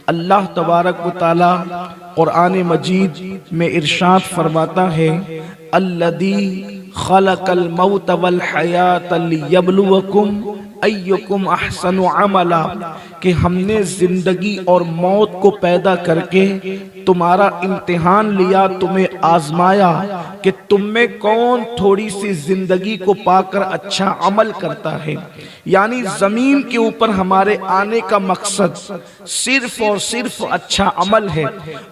अल्लाह तबारक व तआला कुरान मजीद में इरशाद फरमाता है, अल्लज़ी खलक़ल मौत वल हयात लियब्लुवकुम अय्युकुम अहसनु अमला, कि हमने जिंदगी और मौत को पैदा करके तुम्हारा इम्तिहान लिया, तुम्हें आजमाया कि तुम में कौन थोड़ी सी जिंदगी को पाकर अच्छा अमल करता है। यानी जमीन के ऊपर हमारे आने का मकसद सिर्फ और सिर्फ अच्छा अमल है।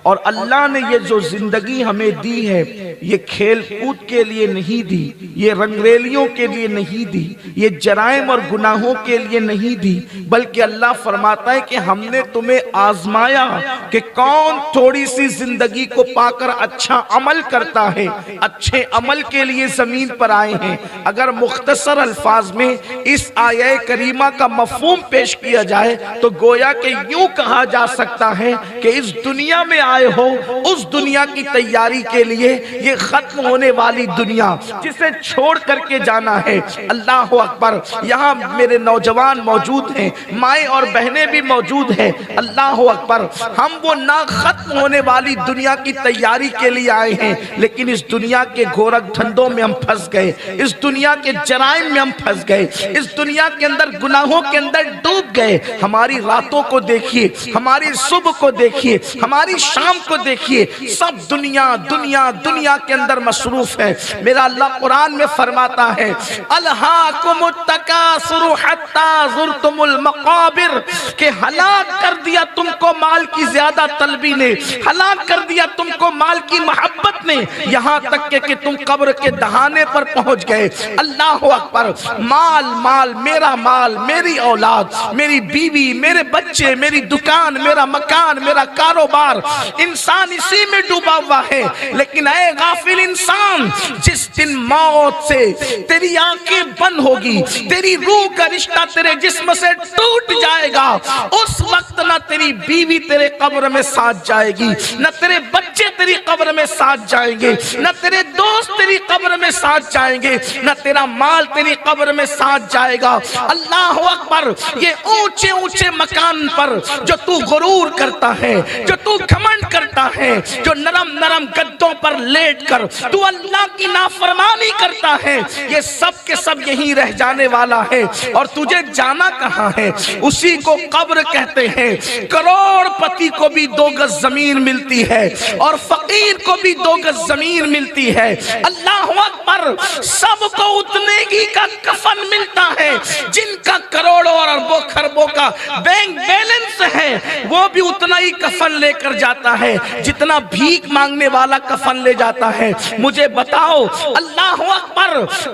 और अल्लाह ने ये जो जिंदगी हमें दी है, ये खेल कूद के लिए नहीं दी, ये रंगरेलियों के लिए नहीं दी, ये जराइम और गुनाहों के लिए नहीं दी, बल्कि अल्लाह फरमाता है कि हमने तुम्हें आजमाया कि कौन थोड़ी सी जिंदगी को पाकर अच्छा अमल करता है। अच्छे अमल के लिए जमीन पर आए हैं। अगर मुख्तसर अल्फाज में इस आया करीमा का मफहूम पेश किया जाए तो गोया के यूं कहा जा सकता है कि इस दुनिया में आए हो, उस दुनिया की तैयारी के लिए, ये खत्म होने वाली दुनिया जिसे छोड़ करके जाना है। अल्लाह अकबर। यहाँ मेरे नौजवान मौजूद हैं, माएँ और बहनें भी मौजूद हैं। अल्लाह अकबर। हम वो ना खत्म होने वाली दुनिया की तैयारी के लिए आए हैं, लेकिन इस दुनिया के गोरख धंधों में हम फंस गए, इस दुनिया के जराइम में हम फंस गए, इस दुनिया के अंदर गुनाहों के अंदर डूब गए। हमारी रातों को देखिए, हमारी सुबह को देखिए, हमारी शाम को देखिए, सब दुनिया दुनिया दुनिया के अंदर मसरूफ है। मेरा अल्लाह कुरान में फरमाता है, अलहाकुमुत तकासुरु हत्ता ज़ुरतुमुल मक़ाबिर, के हलाक कर दिया तुमको माल की ज्यादा तलबी ने, हलाक कर दिया तुमको माल की मोहब्बत ने, यहाँ तक कि तुम कब्र के दहाने पर पहुंच गए। अल्लाह अकबर। माल माल, मेरा माल, मेरी औलाद, मेरी बीवी, मेरे बच्चे, मेरी दुकान, मेरा मकान, मेरा कारोबार, इंसान इसी में डूबा हुआ है। लेकिन ऐ गाफिल इंसान, जिस दिन मौत से तेरी आंखें बंद होगी, तेरी रूह का रिश्ता तेरे जिस्म से टूट जाएगा, उस वक्त ना तेरी बीवी तेरे कब्र में साथ जाएगी, न तेरे बच्चे तेरी कब्र में साथ जाएंगे, न तेरे दोस्त तेरी कब्र में साथ जाएंगे, न तेरा माल तेरी कब्र में साथ जाएगा। अल्लाह अकबर। ये ऊंचे ऊंचे मकान पर जो तू गुरूर करता है, जो तू घमंड करता है, जो नरम नरम गद्दों पर लेट कर तू अल्लाह की नाफरमानी करता है, ये सब के सब यहीं रह जाने वाला है। और तुझे जाना कहाँ है? उसी को कब्र कहते हैं। करोड़पति को भी 2 गज जमीन मिलती है और फकीर को भी 2 गज जमीन मिलती है। अल्लाह अकबर। सबको उतने ही का कफन मिलता है। जिनका करोड़ों और अरबों खरबों का बैंक बैलेंस है, वो भी उतना ही कफन लेकर जाता है जितना भीख मांगने वाला कफन ले जाता है। मुझे बताओ, अल्लाह अकबर।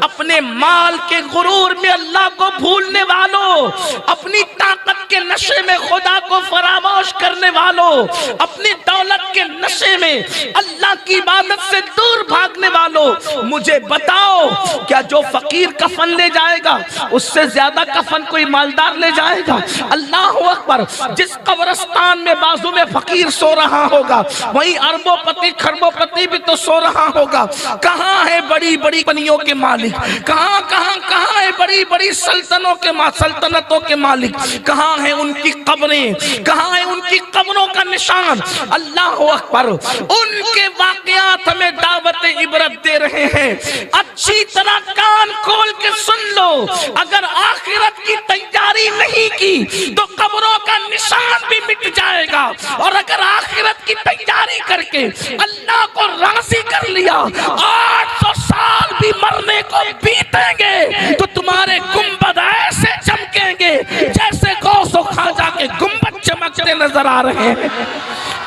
अपने माल के गुरूर में अल्लाह को भूलने वालों, अपनी ताकत के नशे में खुदा को फरामोश करने वालों, अपनी दौलत के नशे में अल्लाह की इबादत से दूर भागने वालों, मुझे बताओ, क्या जो फकीर कफन ले जाएगा उससे ज्यादा कफन कोई मालदार ले जाएगा? अल्लाह अकबर। जिस कब्रिस्तान में बाजू में फकीर सो रहा होगा, वहीं अरबोपति खरबोपति भी तो सो रहा होगा। कहाँ है बड़ी बड़ी कंपनियों के मालिक? कहाँ कहाँ कहाँ है बड़ी बड़ी सल्तनतों के मालिक? कहाँ है उनकी कब्रें? कहाँ है उनकी कब्रों का निशान? अल्लाह अकबर। उनके वाकयात हमें दावत इबरत दे रहे हैं। अच्छी तरह कान खोल के सुन लो। अगर आखिरत की तैयारी नहीं की तो कब्रों का निशान भी मिट जाएगा, और अगर आखिरत की तैयारी करके अल्लाह को राजी कर लिया, 800 साल भी मरने को बीतेंगे तो तुम्हारे गुंबद ऐसे चमकेंगे जैसे गौसो खाजा के गुंबद चमकते नजर आ रहे हैं,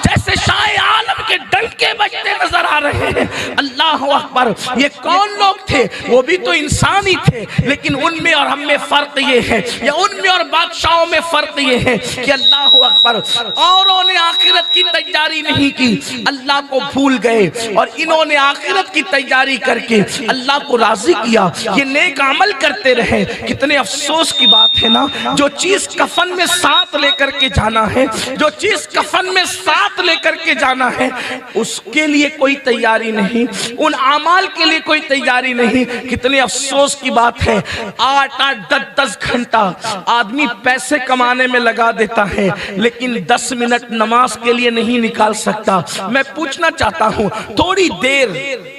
जैसे शाह आलम के डंके बजते नजर आ रहे हैं। अल्लाह अकबर। ये कौन लोग थे? वो भी तो इंसान ही थे, लेकिन उनमें और हम में फर्क ये है, या उनमें और बादशाहों में फर्क ये है कि अल्लाह अकबर, औरों ने आखिरत की तैयारी नहीं की, अल्लाह को भूल गए, और इन्होंने आखिरत की तैयारी करके अल्लाह को राजी किया, ये नेक अमल करते रहे। कितने अफसोस की बात है ना, जो चीज कफन में साथ लेकर के जाना है, जो चीज कफन में साथ लेकर के जाना है, उसके लिए कोई तैयारी नहीं, उन अमाल के लिए कोई तैयारी नहीं। कितने अफसोस की बात है, 8-8, 10-10 घंटा आदमी पैसे कमाने में लगा देता है, लेकिन 10 मिनट नमाज के लिए नहीं निकाल सकता। मैं पूछना चाहता हूं, थोड़ी देर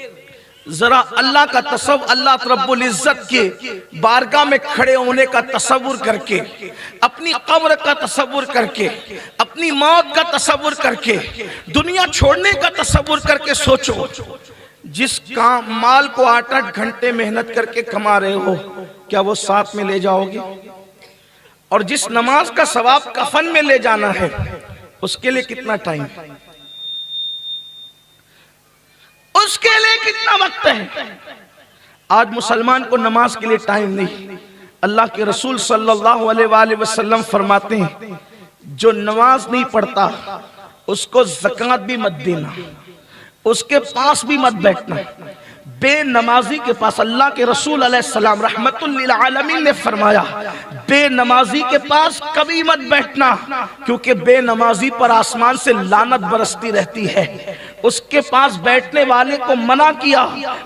जरा अल्लाह का तसव्वुर, अल्लाह रब्बुल इज्जत के बारगाह में खड़े होने का तसव्वुर करके, अपनी कब्र का तसव्वुर करके, अपनी मौत का तसव्वुर करके, दुनिया छोड़ने का तसव्वुर करके सोचो। जिस काम माल को 8-8 घंटे मेहनत करके कमा रहे हो, क्या वो साथ में ले जाओगे? और जिस नमाज का सवाब कफन में ले जाना है, उसके लिए कितना टाइम, उसके लिए कितना वक्त है? आज मुसलमान को नमाज के लिए टाइम नहीं। अल्लाह के रसूल सल्लल्लाहु अलैहि वसल्लम फरमाते हैं, जो नमाज नहीं पढ़ता उसको ज़कात भी मत देना, उसके पास भी मत बैठना। बेनमाजी के पास, अल्लाह के रसूल अलैहिस्सलाम रहमतुल लिल आलमीन ने फरमाया, बेनमाजी के पास कभी मत बैठना, क्योंकि बेनमाजी पर आसमान से लानत बरसती रहती है। उसके पास बैठने वाले को मना किया,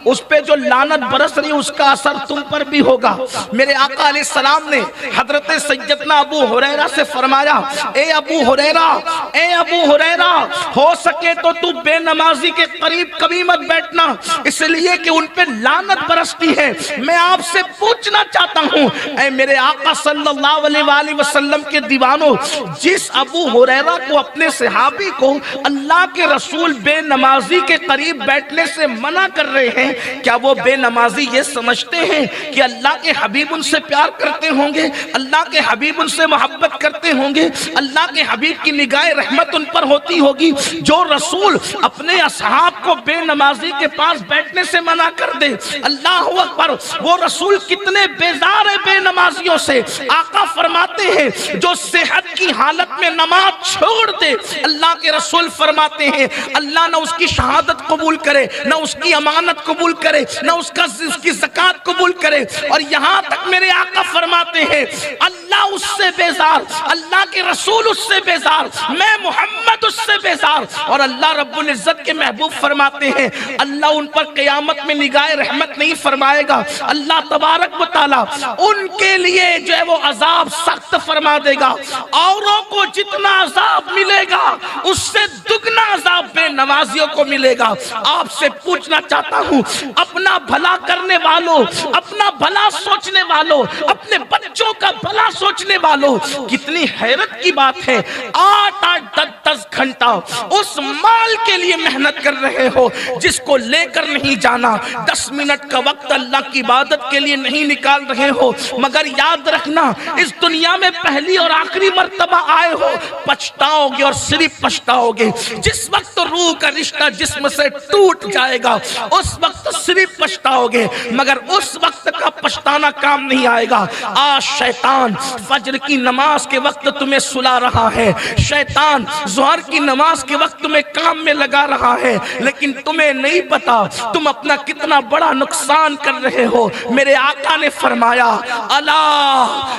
उस पे जो लानत बरस रही है उसका असर तुम पर भी होगा। मेरे आका अलैहिस्सलाम ने हजरत सैयदना अबू हुरैरा से फरमाया, ए अबू हुरैरा, ए अबू हुरैरा, हो सके तो तू बेनमाजी के करीब कभी मत बैठना, इसलिए कि उन पे लानत बरसती है। मैं आपसे पूछना चाहता हूं, ए मेरे आका सल्लल्लाहु अलैहि वसल्लम के दीवानों, जिस अबू हुरैरा को, अपने सहाबी को अल्लाह के रसूल बेनमाजी के करीब बैठने से मना कर रहे हैं, क्या वो बेनमाजी ये समझते हैं कि अल्लाह के हबीब उनसे प्यार करते होंगे, अल्लाह के हबीब उनसे मोहब्बत करते होंगे, अल्लाह के हबीब की निगाह रहमत उन पर होती होगी? जो रसूल अपने असहाब को बेनमाजी के पास बैठने से मना कर दे, अल्लाह अकबर, वो रसूल कितने बेजार है बेनमाजियों से। आका फरमाते हैं, जो सेहत की हालत में नमाज छोड़ दे, अल्लाह के रसूल फरमाते हैं, अल्लाह ना उसकी शहादत कबूल करे, ना उसकी अमानत कबूल करे, ना उसकी ज़कात कबूल करे। और यहां तक मेरे आका फरमाते हैं, अल्लाह उससे बेजार, अल्लाह के रसूल उससे बेजार, मैं मोहम्मद उससे बेजार। और अल्लाह रब्बुल इज्जत के महबूब फरमाते हैं, अल्लाह उन पर क़यामत में निगाह रहमत नहीं फरमाएगा, अल्लाह तबारक व तआला उनके लिए जो है वो अजाब सख्त फरमा देगा। औरों को जितना अजाब मिलेगा उससे दुगना अजाब बेनमाजियों को मिलेगा। आपसे पूछना चाहता हूं, अपना भला करने वालों, अपना भला सोचने वालों, अपने बच्चों का भला सोचने वालों, कितनी हैरत की बात है, 8-8, 10-10 घंटा उस माल के लिए मेहनत कर रहे हो जिसको लेकर नहीं जाना। 10 मिनट का वक्त अल्लाह की इबादत के लिए नहीं निकाल रहे हो। मगर याद रखना, इस दुनिया में पहली और आखिरी मर्तबा आए हो, पछताओगे और सिर्फ पछताओगे। जिस वक्त रूह का रिश्ता जिस्म से टूट जाएगा उस वक्त सिर्फ पछताओगे, मगर उस वक्त का पछताना काम नहीं आएगा। आज शैतान फजर की नमाज के वक्त तुम्हें सुला रहा है, शैतान ज़ोहर की नमाज के वक्त तुम्हें काम में लगा रहा है, लेकिन तुम्हें नहीं पता तुम अपना कितना बड़ा नुकसान कर रहे हो। मेरे आका ने फरमाया, अला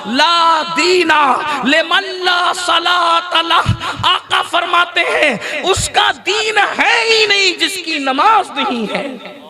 ला दीना लिमन ला सलात लह। आका फरमाते हैं, उसका दीन है ही नहीं जिसकी नमाज नहीं है।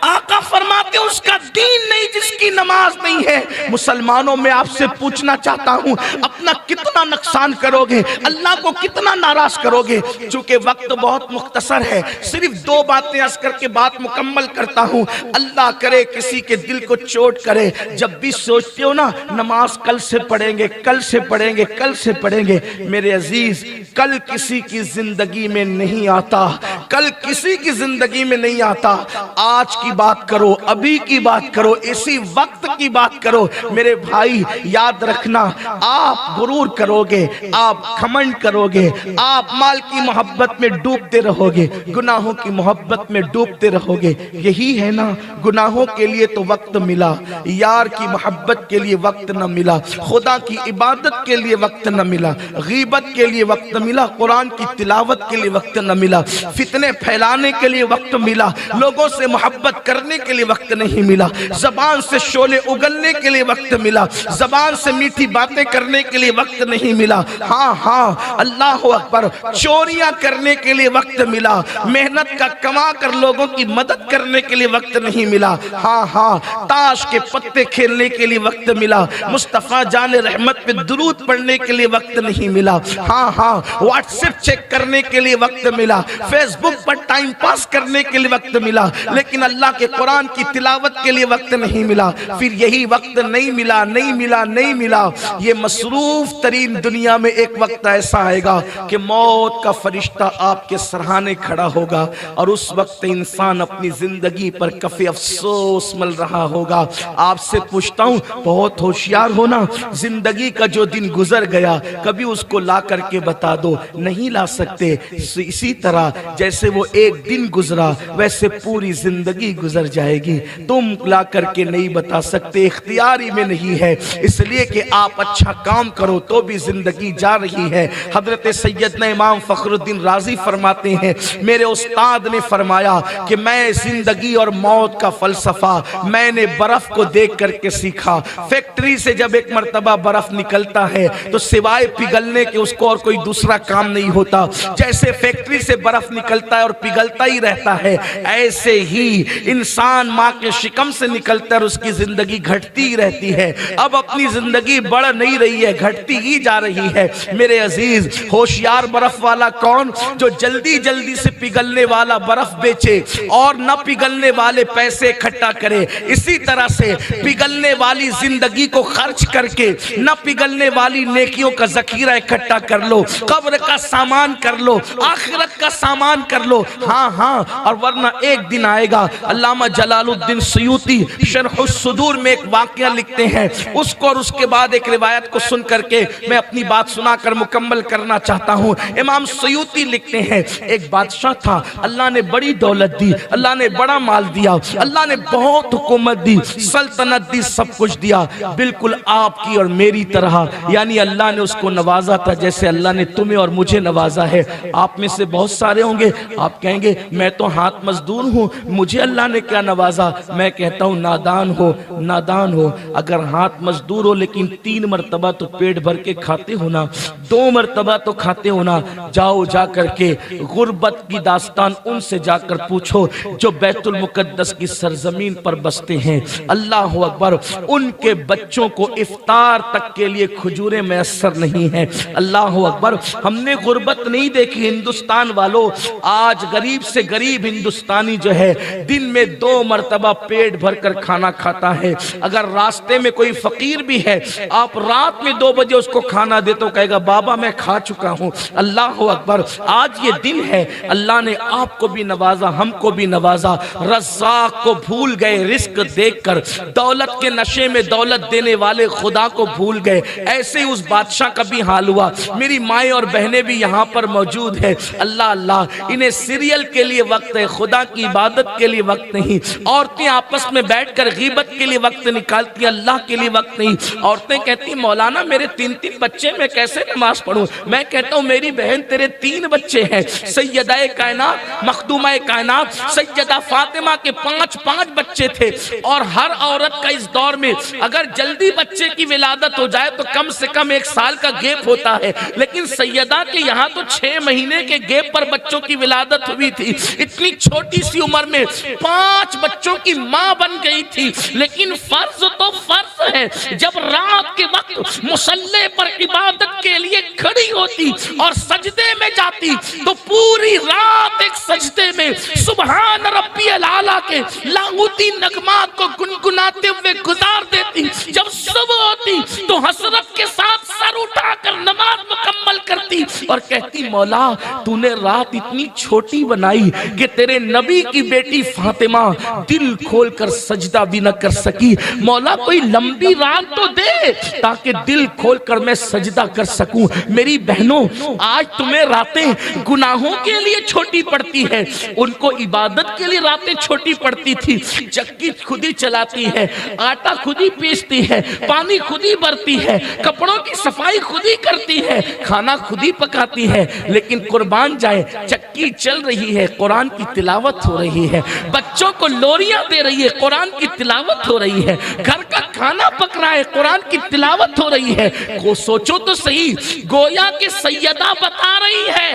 आका फरमाते उसका दीन नहीं जिसकी नमाज नहीं है। मुसलमानों में आपसे पूछना चाहता हूं, अपना कितना नुकसान करोगे, अल्लाह को कितना नाराज करोगे? चूंकि वक्त बहुत मुख्तसर है, सिर्फ 2 बातें अर्ज करके बात मुकम्मल करता हूं। अल्लाह करे किसी के दिल को चोट करे, जब भी सोचते हो ना नमाज कल से पढ़ेंगे, कल से पढ़ेंगे, कल से पढ़ेंगे, मेरे अजीज कल किसी की जिंदगी में नहीं आता, कल किसी की जिंदगी में नहीं आता। आज की बात करो, अभी की बात करो, इसी वक्त की बात करो। मेरे भाई याद रखना, आप गुरूर करोगे, आप घमंड करोगे, आप माल की मोहब्बत में डूबते रहोगे, गुनाहों की मोहब्बत में डूबते रहोगे। यही है ना, गुनाहों के लिए तो वक्त मिला, यार की मोहब्बत के लिए वक्त न मिला, खुदा की इबादत के लिए वक्त न मिला, गीबत के लिए वक्त मिला, कुरान की तिलावत के लिए वक्त न मिला, फितने सीने फैलाने के लिए वक्त मिला, लोगों से मोहब्बत करने के लिए वक्त नहीं मिला, जबान से शोले उगलने के लिए वक्त मिला, जबान से मीठी बातें करने के लिए वक्त नहीं मिला। हाँ हाँ, अल्लाह अकबर, चोरियां करने के लिए वक्त मिला, मेहनत का कमा कर लोगों की मदद करने के लिए वक्त नहीं मिला। हाँ हाँ, ताश के पत्ते खेलने के लिए वक्त मिला, मुस्तफा जाने रहमत पे दुरूद पढ़ने के लिए वक्त नहीं मिला। हाँ हाँ, व्हाट्सएप चेक करने के लिए वक्त मिला, फेसबुक पर टाइम पास करने के लिए वक्त मिला, लेकिन अल्लाह के कुरान की तिलावत के लिए वक्त नहीं मिला। फिर यही वक्त नहीं मिला, नहीं मिला, नहीं मिला, ये मसरूफ तरीन दुनिया में एक वक्त ऐसा आएगा कि मौत का फरिश्ता आपके सराहने खड़ा होगा और उस वक्त इंसान अपनी जिंदगी पर काफी अफसोस मल रहा होगा। आपसे पूछता हूं, बहुत होशियार होना, जिंदगी का जो दिन गुजर गया कभी उसको ला करके बता दो, नहीं ला सकते। इसी तरह जैसे वो एक दिन गुजरा वैसे पूरी जिंदगी गुजर जाएगी, तुम ला करके नहीं बता सकते, इख्तियारी में नहीं है, इसलिए कि आप अच्छा काम करो तो भी जिंदगी जा रही है। हजरत सैयदना इमाम फखरुद्दीन राजी फरमाते हैं, मेरे उस्ताद ने फरमाया कि मैं जिंदगी और मौत का फलसफा मैंने बर्फ को देख करके सीखा। फैक्ट्री से जब एक मर्तबा बर्फ निकलता है तो सिवाय पिघलने के उसको और कोई दूसरा काम नहीं होता। जैसे फैक्ट्री से बर्फ निकलता है और पिघलता ही रहता है, ऐसे ही इंसान माँ के शिकम से निकलता है और उसकी जिंदगी घटती ही रहती है। अब अपनी जिंदगी बढ़ नहीं रही है, घटती ही जा रही है। मेरे अजीज, होशियार बर्फ वाला कौन? जो जल्दी जल्दी से पिघलने वाला बर्फ बेचे और न पिघलने वाले पैसे इकट्ठा करे। इसी तरह से पिघलने वाली जिंदगी को खर्च करके न पिघलने वाली नेकियों का जखीरा इकट्ठा कर लो, कब्र का सामान कर लो, आखिरत का सामान कर लो। हाँ हाँ, और वरना एक दिन आएगा। अल्लामा जलालुद्दीन सयूती शरहुस्सुदूर में एक वाकया लिखते हैं, उसको और उसके बाद एक रिवायत को सुन करके मैं अपनी बात सुनाकर मुकम्मल करना चाहता हूँ। इमाम सयूती लिखते हैं, एक बादशाह था, अल्लाह ने बड़ी दौलत दी, अल्लाह ने बड़ा माल दिया, अल्लाह ने बहुत हुकूमत दी, सल्तनत दी, सब कुछ दिया, बिल्कुल आपकी और मेरी तरह। यानी अल्लाह ने उसको नवाजा था जैसे अल्लाह ने तुम्हें और मुझे नवाजा है। आप में से बहुत सारे होंगे, आप कहेंगे मैं तो हाथ मजदूर हूँ, मुझे अल्लाह ने क्या नवाजा। मैं कहता हूँ नादान हो, नादान हो। अगर हाथ मजदूर हो लेकिन 3 मरतबा तो पेट भर के खाते हो ना, 2 मरतबा तो खाते हो ना, जाओ जा करके गुर्बत की दास्तान उनसे जाकर पूछो जो बैतुल मुकद्दस की सरजमीन पर बसते हैं। अल्लाह अकबर, उनके बच्चों को इफ्तार तक के लिए खजूरें मैसर नहीं है। अल्लाह अकबर, हमने गुर्बत नहीं देखी हिंदुस्तान वालों। आज गरीब से गरीब हिंदुस्तानी जो है दिन में 2 मरतबा पेट भर कर खाना खाता है। अगर रास्ते में कोई फकीर भी है, आप रात में 2 बजे उसको खाना दे तो कहेगा बाबा मैं खा चुका हूं। अल्लाह अकबर, आज ये दिन है, अल्लाह ने आपको भी नवाजा, हमको भी नवाजा। रज़्ज़ाक़ को भूल गए रिस्क देखकर, दौलत के नशे में दौलत देने वाले खुदा को भूल गए। ऐसे ही उस बादशाह का भी हाल हुआ। मेरी माएँ और बहनें भी यहाँ पर मौजूद है। अल्लाह अल्लाह, इन्हें सीरियल के लिए वक्त है, खुदा की इबादत के लिए वक्त नहीं। औरतें आपस में बैठकर गीबत के लिए वक्त निकालती, अल्लाह के लिए वक्त नहीं। औरतें कहती मौलाना मेरे 3-3 बच्चे, मैं कैसे नमाज पढ़ूं? मैं कहता हूं मेरी बहन तेरे 3 बच्चे हैं। सैयदाए कायनात, मखदूमाए कायनात सैयदा फातिमा के 5-5 बच्चे थे। और हर औरत का इस दौर में अगर जल्दी बच्चे की विलादत हो जाए तो कम से कम 1 साल का गैप होता है, लेकिन सैयदा के यहाँ तो 6 महीने के गैप पर बच्चों की विलादत हुई थी। इतनी छोटी सी उम्र में 5 बच्चों की माँ बन गई थी। लेकिन फर्ज तो फर्ज है, जब रात के वक्त मुसल्ले पर इबादत के लिए खड़ी होती और सजदे में जाती तो पूरी रात एक सजदे में सुभान रब्बियल आला के लाहूती नगमात को गुनगुनाते हुए गुजार देती। जब सुबह होती तो हसरत के साथ सर उठाकर नमाज मुकम्मल करती और कहती मौला तूने रात इतनी छोटी बनाई कि तेरे नबी की बेटी फातिमा दिल खोलकर सजदा भी न कर सकी। मौला कोई लंबी रात तो दे ताकि दिल खोलकर मैं सजदा कर सकूं। मेरी बहनों, आज तुम्हें रातें गुनाहों के लिए छोटी पड़ती है, उनको इबादत के लिए रातें छोटी पड़ती थी। चक्की खुद ही चलाती है, आटा खुद ही पीसती है, पानी खुद ही भरती है, कपड़ों की सफाई खुद ही करती है, खाना खुद ही पकाती है, लेकिन कुर्बान जाए चक्की चल रही है, कुरान की तिलावत हो रही है, बच्चों को लोरियां दे रही है, कुरान की तिलावत हो रही है, घर का खाना पक रहा है, कुरान की तिलावत हो रही है। को सोचो तो सही, गोया के सैयदा बता रही है,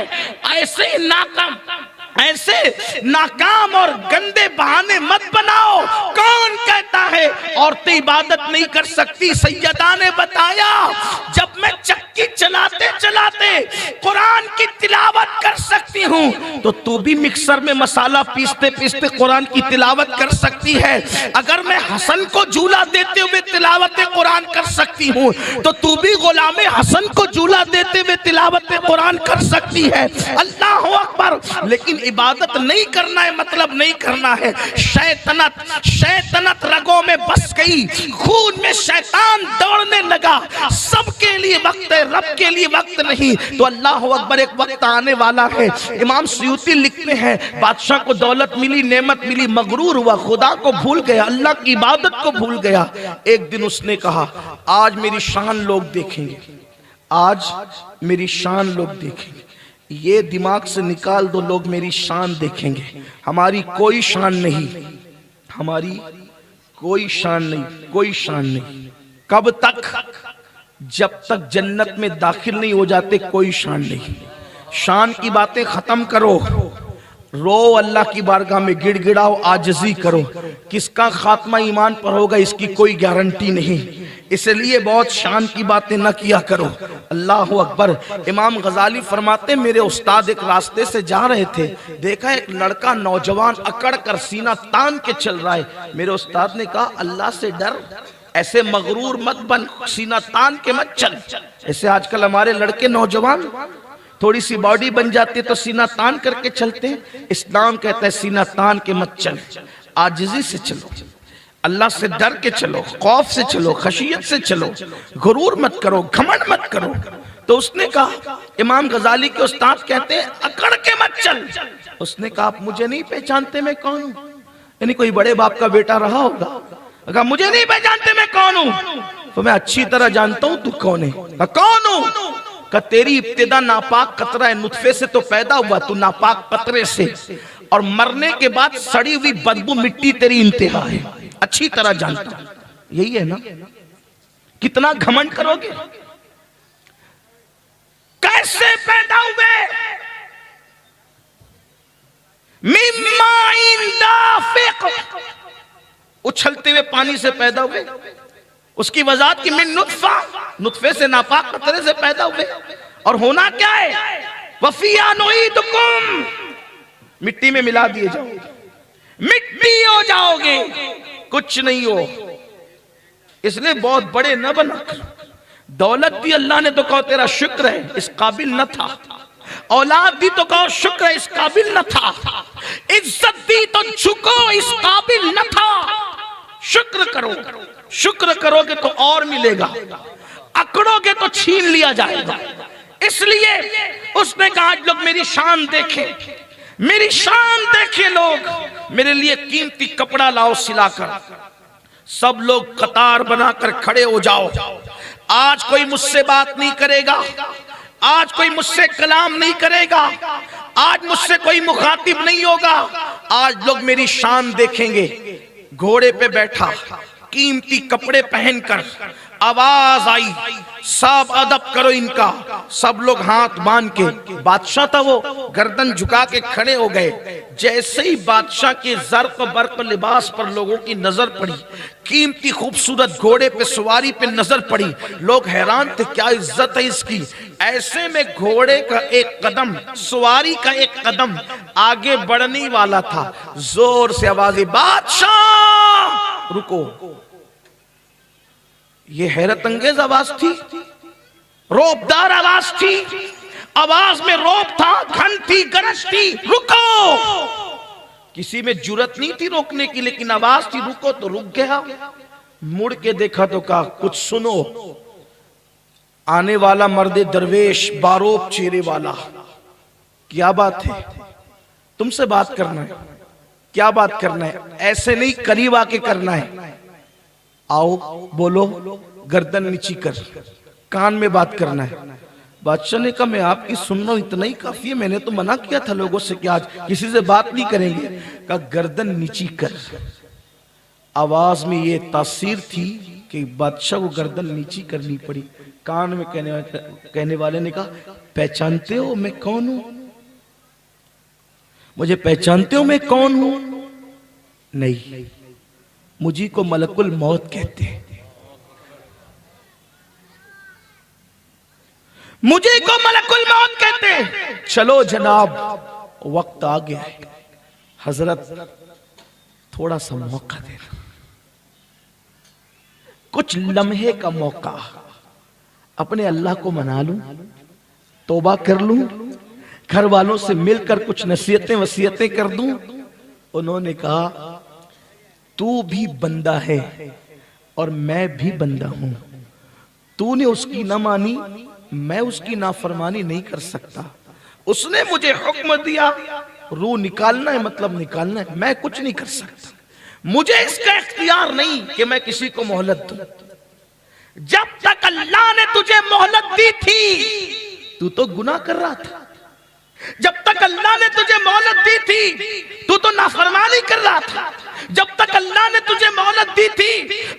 ऐसे नाकाम और गंदे बहाने मत बनाओ। कौन कहता है औरतें इबादत नहीं कर सकती? सैयदा ने बताया, जब मैं चक्की चलाते चलाते कुरान की तिलावत कर सकती हूँ, तो तू भी मिक्सर में मसाला पीसते पीसते कुरान की तिलावत कर सकती है। अगर मैं हसन को झूला देते हुए तिलावत कुरान कर सकती हूँ, तो तू भी गुलाम हसन को झूला देते हुए तिलावत कुरान कर सकती है। अल्लाह अकबर। लेकिन इबादत नहीं करना है मतलब नहीं करना है। शैतानत रगों में बस गई, खून में शैतान दौड़ने लगा। सबके लिए वक्त है, रब के लिए वक्त नहीं। तो अल्लाह अकबर, एक वक्त आने वाला है। इमाम सुयूती लिखते हैं, बादशाह को दौलत मिली, नेमत मिली, मगरूर हुआ, खुदा को भूल गया, अल्लाह की इबादत को भूल गया। एक दिन उसने कहा, आज मेरी शान लोग देखेंगे, आज मेरी शान लोग देखेंगे। ये दिमाग से निकाल दो, लोग मेरी शान देखेंगे। हमारी कोई शान नहीं, हमारी कोई शान नहीं, कोई शान नहीं। कब तक? जब तक जन्नत में दाखिल नहीं हो जाते कोई शान नहीं। शान की बातें खत्म करो, रो अल्लाह की बारगाह में, गिड़गिड़ाओ, आजिज़ी करो। किसका खात्मा ईमान पर होगा इसकी कोई गारंटी नहीं, इसलिए बहुत शान की बातें न किया करो। अल्लाह अकबर। इमाम गजाली फरमाते, मेरे उस्ताद एक रास्ते से जा रहे थे, देखा एक लड़का नौजवान अकड़ कर सीना तान के चल रहा है। मेरे उस्ताद ने कहा, अल्लाह से डर, ऐसे मगरूर मत बन, सीना तान के मत चल। ऐसे आजकल हमारे लड़के नौजवान थोड़ी सी बॉडी बन जाती है तो सीना तान करके चलते हैं। इस्लाम कहता है सीना तान के मत चल, आजिज़ी से चलो, अल्लाह से डर के चलो, खौफ से चलो, खशियत से चलो, गुरूर मत करो, घमंड मत करो। तो उसने कहा, इमाम गजाली के उस्ताद कहते हैं, अकड़ के मत चल। उसने कहा, आप मुझे नहीं पहचानते मैं कौन हूं? यानी कोई बड़े बाप का बेटा रहा होगा। अगर मुझे नहीं पहचानते मैं कौन हूं? तो मैं अच्छी तरह जानता हूं तू कौन है। कौन हूं? का तेरी इब्तिदा नापाक कतरा नुतफे से तो पैदा हुआ, तू नापाक कतरे से, और मरने के बाद सड़ी हुई बदबू मिट्टी तेरी इंतहा है। अच्छी तरह जानता हूं, यही है ना? कितना घमंड करोगे? कैसे पैदा हुए? मिम्माइन दाफिक, उछलते हुए पानी से पैदा हुए। उसकी वजात की मिन नुत्फा, नुत्फे से नापाक कतरे से पैदा हुए। और होना क्या है? वफिया नुईदुकुम, मिट्टी में मिला दिए जाओगे, मिट्टी हो जाओगे, कुछ नहीं हो। इसलिए बहुत बड़े न बना। दौलत दी अल्लाह ने तो कहो तेरा शुक्र है, इस काबिल न था। औलाद दी तो कहो शुक्र है, इस काबिल न था। इज्जत दी तो झुको, इस काबिल न था। शुक्र करो, शुक्र करोगे तो और मिलेगा, अकड़ोगे तो छीन लिया जाएगा। इसलिए उसने कहा, आज लोग मेरी शान देखें, मेरी शान देखें लोग, मेरे लिए कीमती कपड़ा लाओ सिलाकर। सब लोग कतार बनाकर खड़े हो जाओ। आज कोई मुझसे बात नहीं करेगा, आज कोई मुझसे कलाम नहीं करेगा, आज मुझसे कोई मुखातिब नहीं होगा। आज लोग मेरी शान देखेंगे। घोड़े पे बैठा, कीमती कपड़े पहनकर, आवाज आई, सब अदब करो इनका। सब लोग हाथ बांध के, बादशाह था वो, गर्दन झुका के खड़े हो गए। जैसे ही बादशाह के ज़र्क बर्क लिबास पर लोगों की नजर पड़ी, कीमती खूबसूरत घोड़े पे सवारी पे नजर पड़ी, लोग हैरान थे, क्या इज्जत है इसकी। ऐसे में घोड़े का एक कदम, सवारी का एक कदम आगे बढ़ने वाला था। जोर से आवाज, बादशाह रुको। ये हैरत अंगेज आवाज थी, रौबदार आवाज थी, आवाज में रौब था, घन थी, गरज थी, रुको। किसी में जुर्रत नहीं थी रोकने की, लेकिन आवाज थी रुको, तो रुक गया। मुड़ के देखा तो कहा, कुछ सुनो। आने वाला मर्दे दरवेश, बारोब चेहरे वाला, क्या बात है? तुमसे बात करना है। क्या बात करना है? ऐसे नहीं, करीब आके करना है। आओ बोलो, गर्दन नीची कर। कान में बात करना है। बादशाह ने कहा मैं आपकी सुन रहा हूं, इतना ही काफी है, मैंने तो मना किया था लोगों से कि आज किसी से बात नहीं करेंगे। कहा गर्दन नीची कर। आवाज में ये तासीर थी कि बादशाह को गर्दन नीची करनी पड़ी। कान में कहने वाले ने कहा पहचानते हो मैं कौन हूं? मुझे पहचानते हो मैं कौन हूं? नहीं, मुझी को मलकुल मौत कहते हैं, मुझे को मलकुल मौत कहते हैं। चलो जनाब, वक्त आ गया है, हजरत थोड़ा सा मौका देना, कुछ लम्हे का मौका, अपने अल्लाह को मना लूं, तौबा कर लूं, घर वालों से मिलकर कुछ नसीहतें वसीयतें कर दूं। उन्होंने कहा तू भी बंदा है और मैं भी बंदा हूं, तूने उसकी न मानी, मैं उसकी नाफरमानी नहीं कर सकता। उसने मुझे हुक्म दिया रूह निकालना है, मतलब निकालना है, मैं कुछ नहीं कर सकता। मुझे इसका इख्तियार नहीं कि मैं किसी को मोहलत दूं। जब तक अल्लाह ने तुझे मोहलत दी थी तू तो गुनाह कर रहा था, जब तक अल्लाह ने तुझे मोहलत दी थी तू तो नाफरमानी कर रहा था, जब तक अल्लाह ने तुझे मोहलत दी थी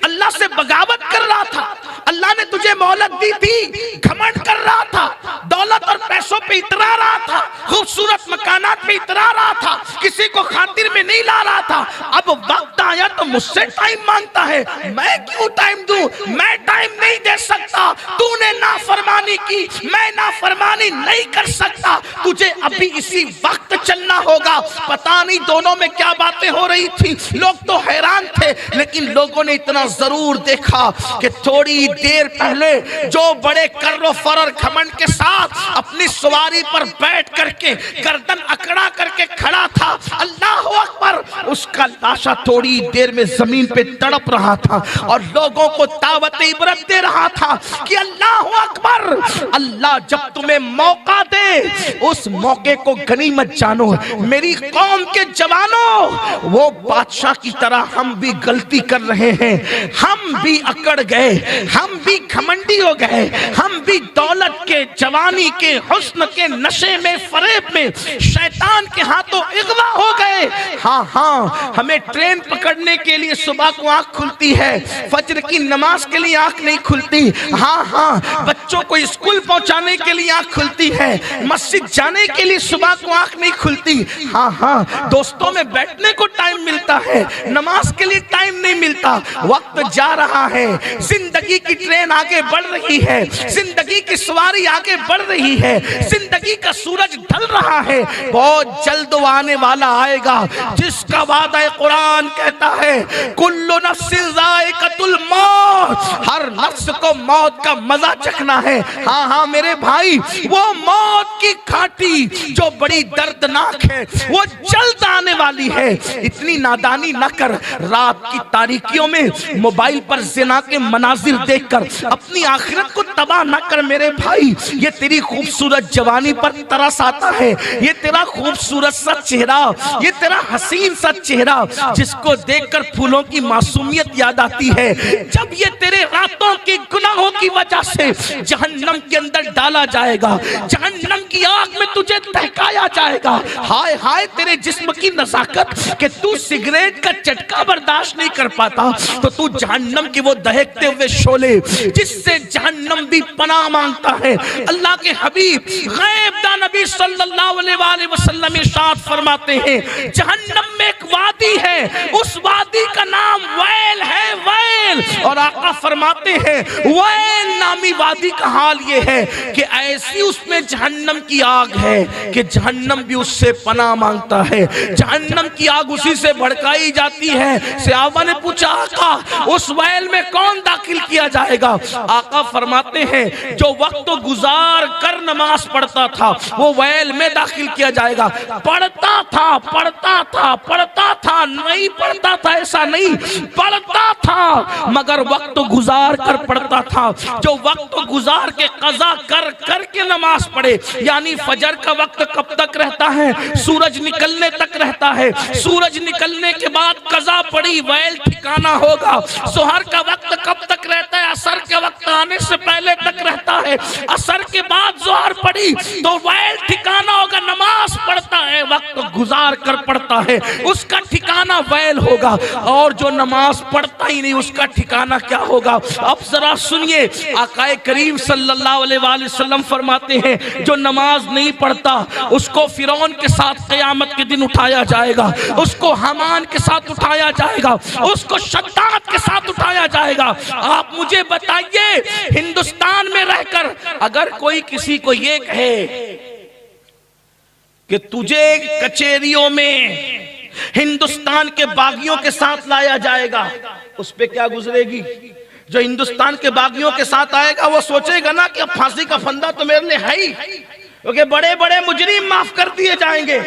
अल्लाह से बगावत कर रहा था, अल्लाह ने तुझे मोहलत दी थी घमंड कर रहा था, दौलत और पैसों पे इतरा रहा था, खूबसूरत मकानात पे इतरा रहा था, किसी को खातिर में नहीं ला रहा था। अब वक्त आया तो मुझसे टाइम मांगता है, मैं क्यों टाइम दूं? मैं टाइम नहीं दे सकता। तूने नाफरमानी की, मैं नाफरमानी नहीं कर सकता। तुझे अभी इसी वक्त चलना होगा। पता नहीं दोनों में क्या बातें हो रही थी, लोग तो हैरान थे, लेकिन लोगों ने इतना जरूर देखा कि थोड़ी देर पहले जो बड़े कर्रो फरर घमंड के साथ अपनी सवारी पर बैठ करके गर्दन अकड़ा करके खड़ा था, अल्लाह अकबर, उसका लाशा थोड़ी देर में जमीन पे तड़प रहा था और लोगों को दावत इबरत दे रहा था कि अल्लाह अकबर, अल्लाह जब तुम्हें मौका दे उस मौके को गनीमत जानो। मेरी कौम के जवानों, वो बादशाह की तरह हम भी गलती कर रहे हैं, हम भी अकड़ गए, हम भी घमंडी हो गए, हम भी दौलत के, जवानी के, हुस्न के नशे में, फरेब में शैतान के हाथों इगवा हो गए। हाँ हाँ, हमें ट्रेन पकड़ने के लिए सुबह को आंख खुलती है, फजर की नमाज के लिए आंख नहीं खुलती। हाँ हाँ, बच्चों को स्कूल पहुंचाने के लिए आंख खुलती है, मस्जिद जाने के लिए सुबह को आंख नहीं खुलती। हाँ हाँ, दोस्तों में बैठने को टाइम मिलता है, नमाज के लिए टाइम नहीं मिलता। वक्त जा रहा है, जिंदगी की ट्रेन आगे बढ़ रही है, जिंदगी की सवारी आगे बढ़ रही है, जिंदगी का सूरज ढल रहा है। बहुत जल्द आने वाला आएगा जिसका वादा कुरान कहता है कुल्लु नफ्सिन ज़ाइक़तुल मौत, हर नफ्स को मौत का मजा चखना है। हाँ हाँ मेरे भाई, वो मौत की घाटी जो बड़ी दर्दनाक है वो जल्द आने वाली है। इतनी नादानी न कर, रात की तारीकियों में मोबाइल पर ज़िना के मनाजिर देखकर अपनी आखिरत को तबाह न कर मेरे भाई। ये तेरी खूबसूरत जवानी पर तरस आता है, ये तेरा खूबसूरत सा चेहरा, ये तेरा हसीन सा चेहरा जिसको देखकर फूलों की मासूमियत याद आती है। जब ये तेरे रातों के गुनाहों की वजह से जहन्नम के अंदर डाला जाएगा, जहन्नम की आग में तुझे दहकाया जाएगा। हाय हाय तेरे जिस्म की नजाकत कि तू सिगरेट का चटका बर्दाश्त नहीं कर पाता, तो तू जहन्नम के वो दहकते हुए शोले जिससे जहन्नम भी पनाह मांगता है। अल्लाह के हबीब गैब दा नबी सल्लल्लाहु अलैहि वसल्लम इरशाद फरमाते हैं, जहन्नम में एक वादी है, उस वादी का नाम वैल है, वैल। और आका फरमाते हैं वैल नामी वादी का हाल ये है कि ऐसी उसमें जहन्नम की आग है कि जहन्नम भी उससे पनाह मांगता है, जहन्नम की आग उसी से भड़काई जाती है। सहाबा ने पूछा आका उस वैल में कौन दाखिल किया जाएगा? आका फरमाते हैं जो वक्त गुजार कर नमाज पढ़ता था वो वैल में दाखिल किया जाएगा। पढ़ता था, नहीं पढ़ता था ऐसा नहीं, पढ़ता था मगर वक्त गुजार कर पढ़ता था। जो वक्त गुजार के कज़ा कर कर के नमाज पढ़े, यानी फजर का वक्त कब तक रहता है? सूरज निकलने तक रहता है। सूरज निकलने के बाद कज़ा पड़ी, वैल ठिकाना होगा। जोहर का वक्त कब तक रहता है? असर के वक्त आने से पहले तक रहता है। असर के बाद जोहर पड़ी तो वैल ठिकाना होगा। नमाज पढ़ता है, वक्त गुजार कर पढ़ता है, उसका ठिकाना वैल होगा। और जो नमाज पढ़ता ही नहीं, उसका ठिकाना क्या होगा? अब जरा सुनिए, आकाए करीम सल्लल्लाहु अलैहि वसल्लम फरमाते हैं, जो नमाज नहीं पढ़ता उसको फिरौन के साथ क़यामत के दिन उठाया जाएगा, उसको हमान के साथ उठाया जाएगा, उसको शद्दाद के साथ उठाया जाएगा। आप मुझे बताइए, हिंदुस्तान में रहकर अगर कोई किसी को ये कहे कि तुझे कचहरियों में हिंदुस्तान के बागियों के साथ लाया जाएगा, उस पे क्या गुजरेगी? जो हिंदुस्तान के बागियों के साथ आएगा वो सोचेगा ना कि अब फांसी का फंदा तो मेरे लिए है ही, क्योंकि बड़े बड़े मुजरिम माफ कर दिए जाएंगे,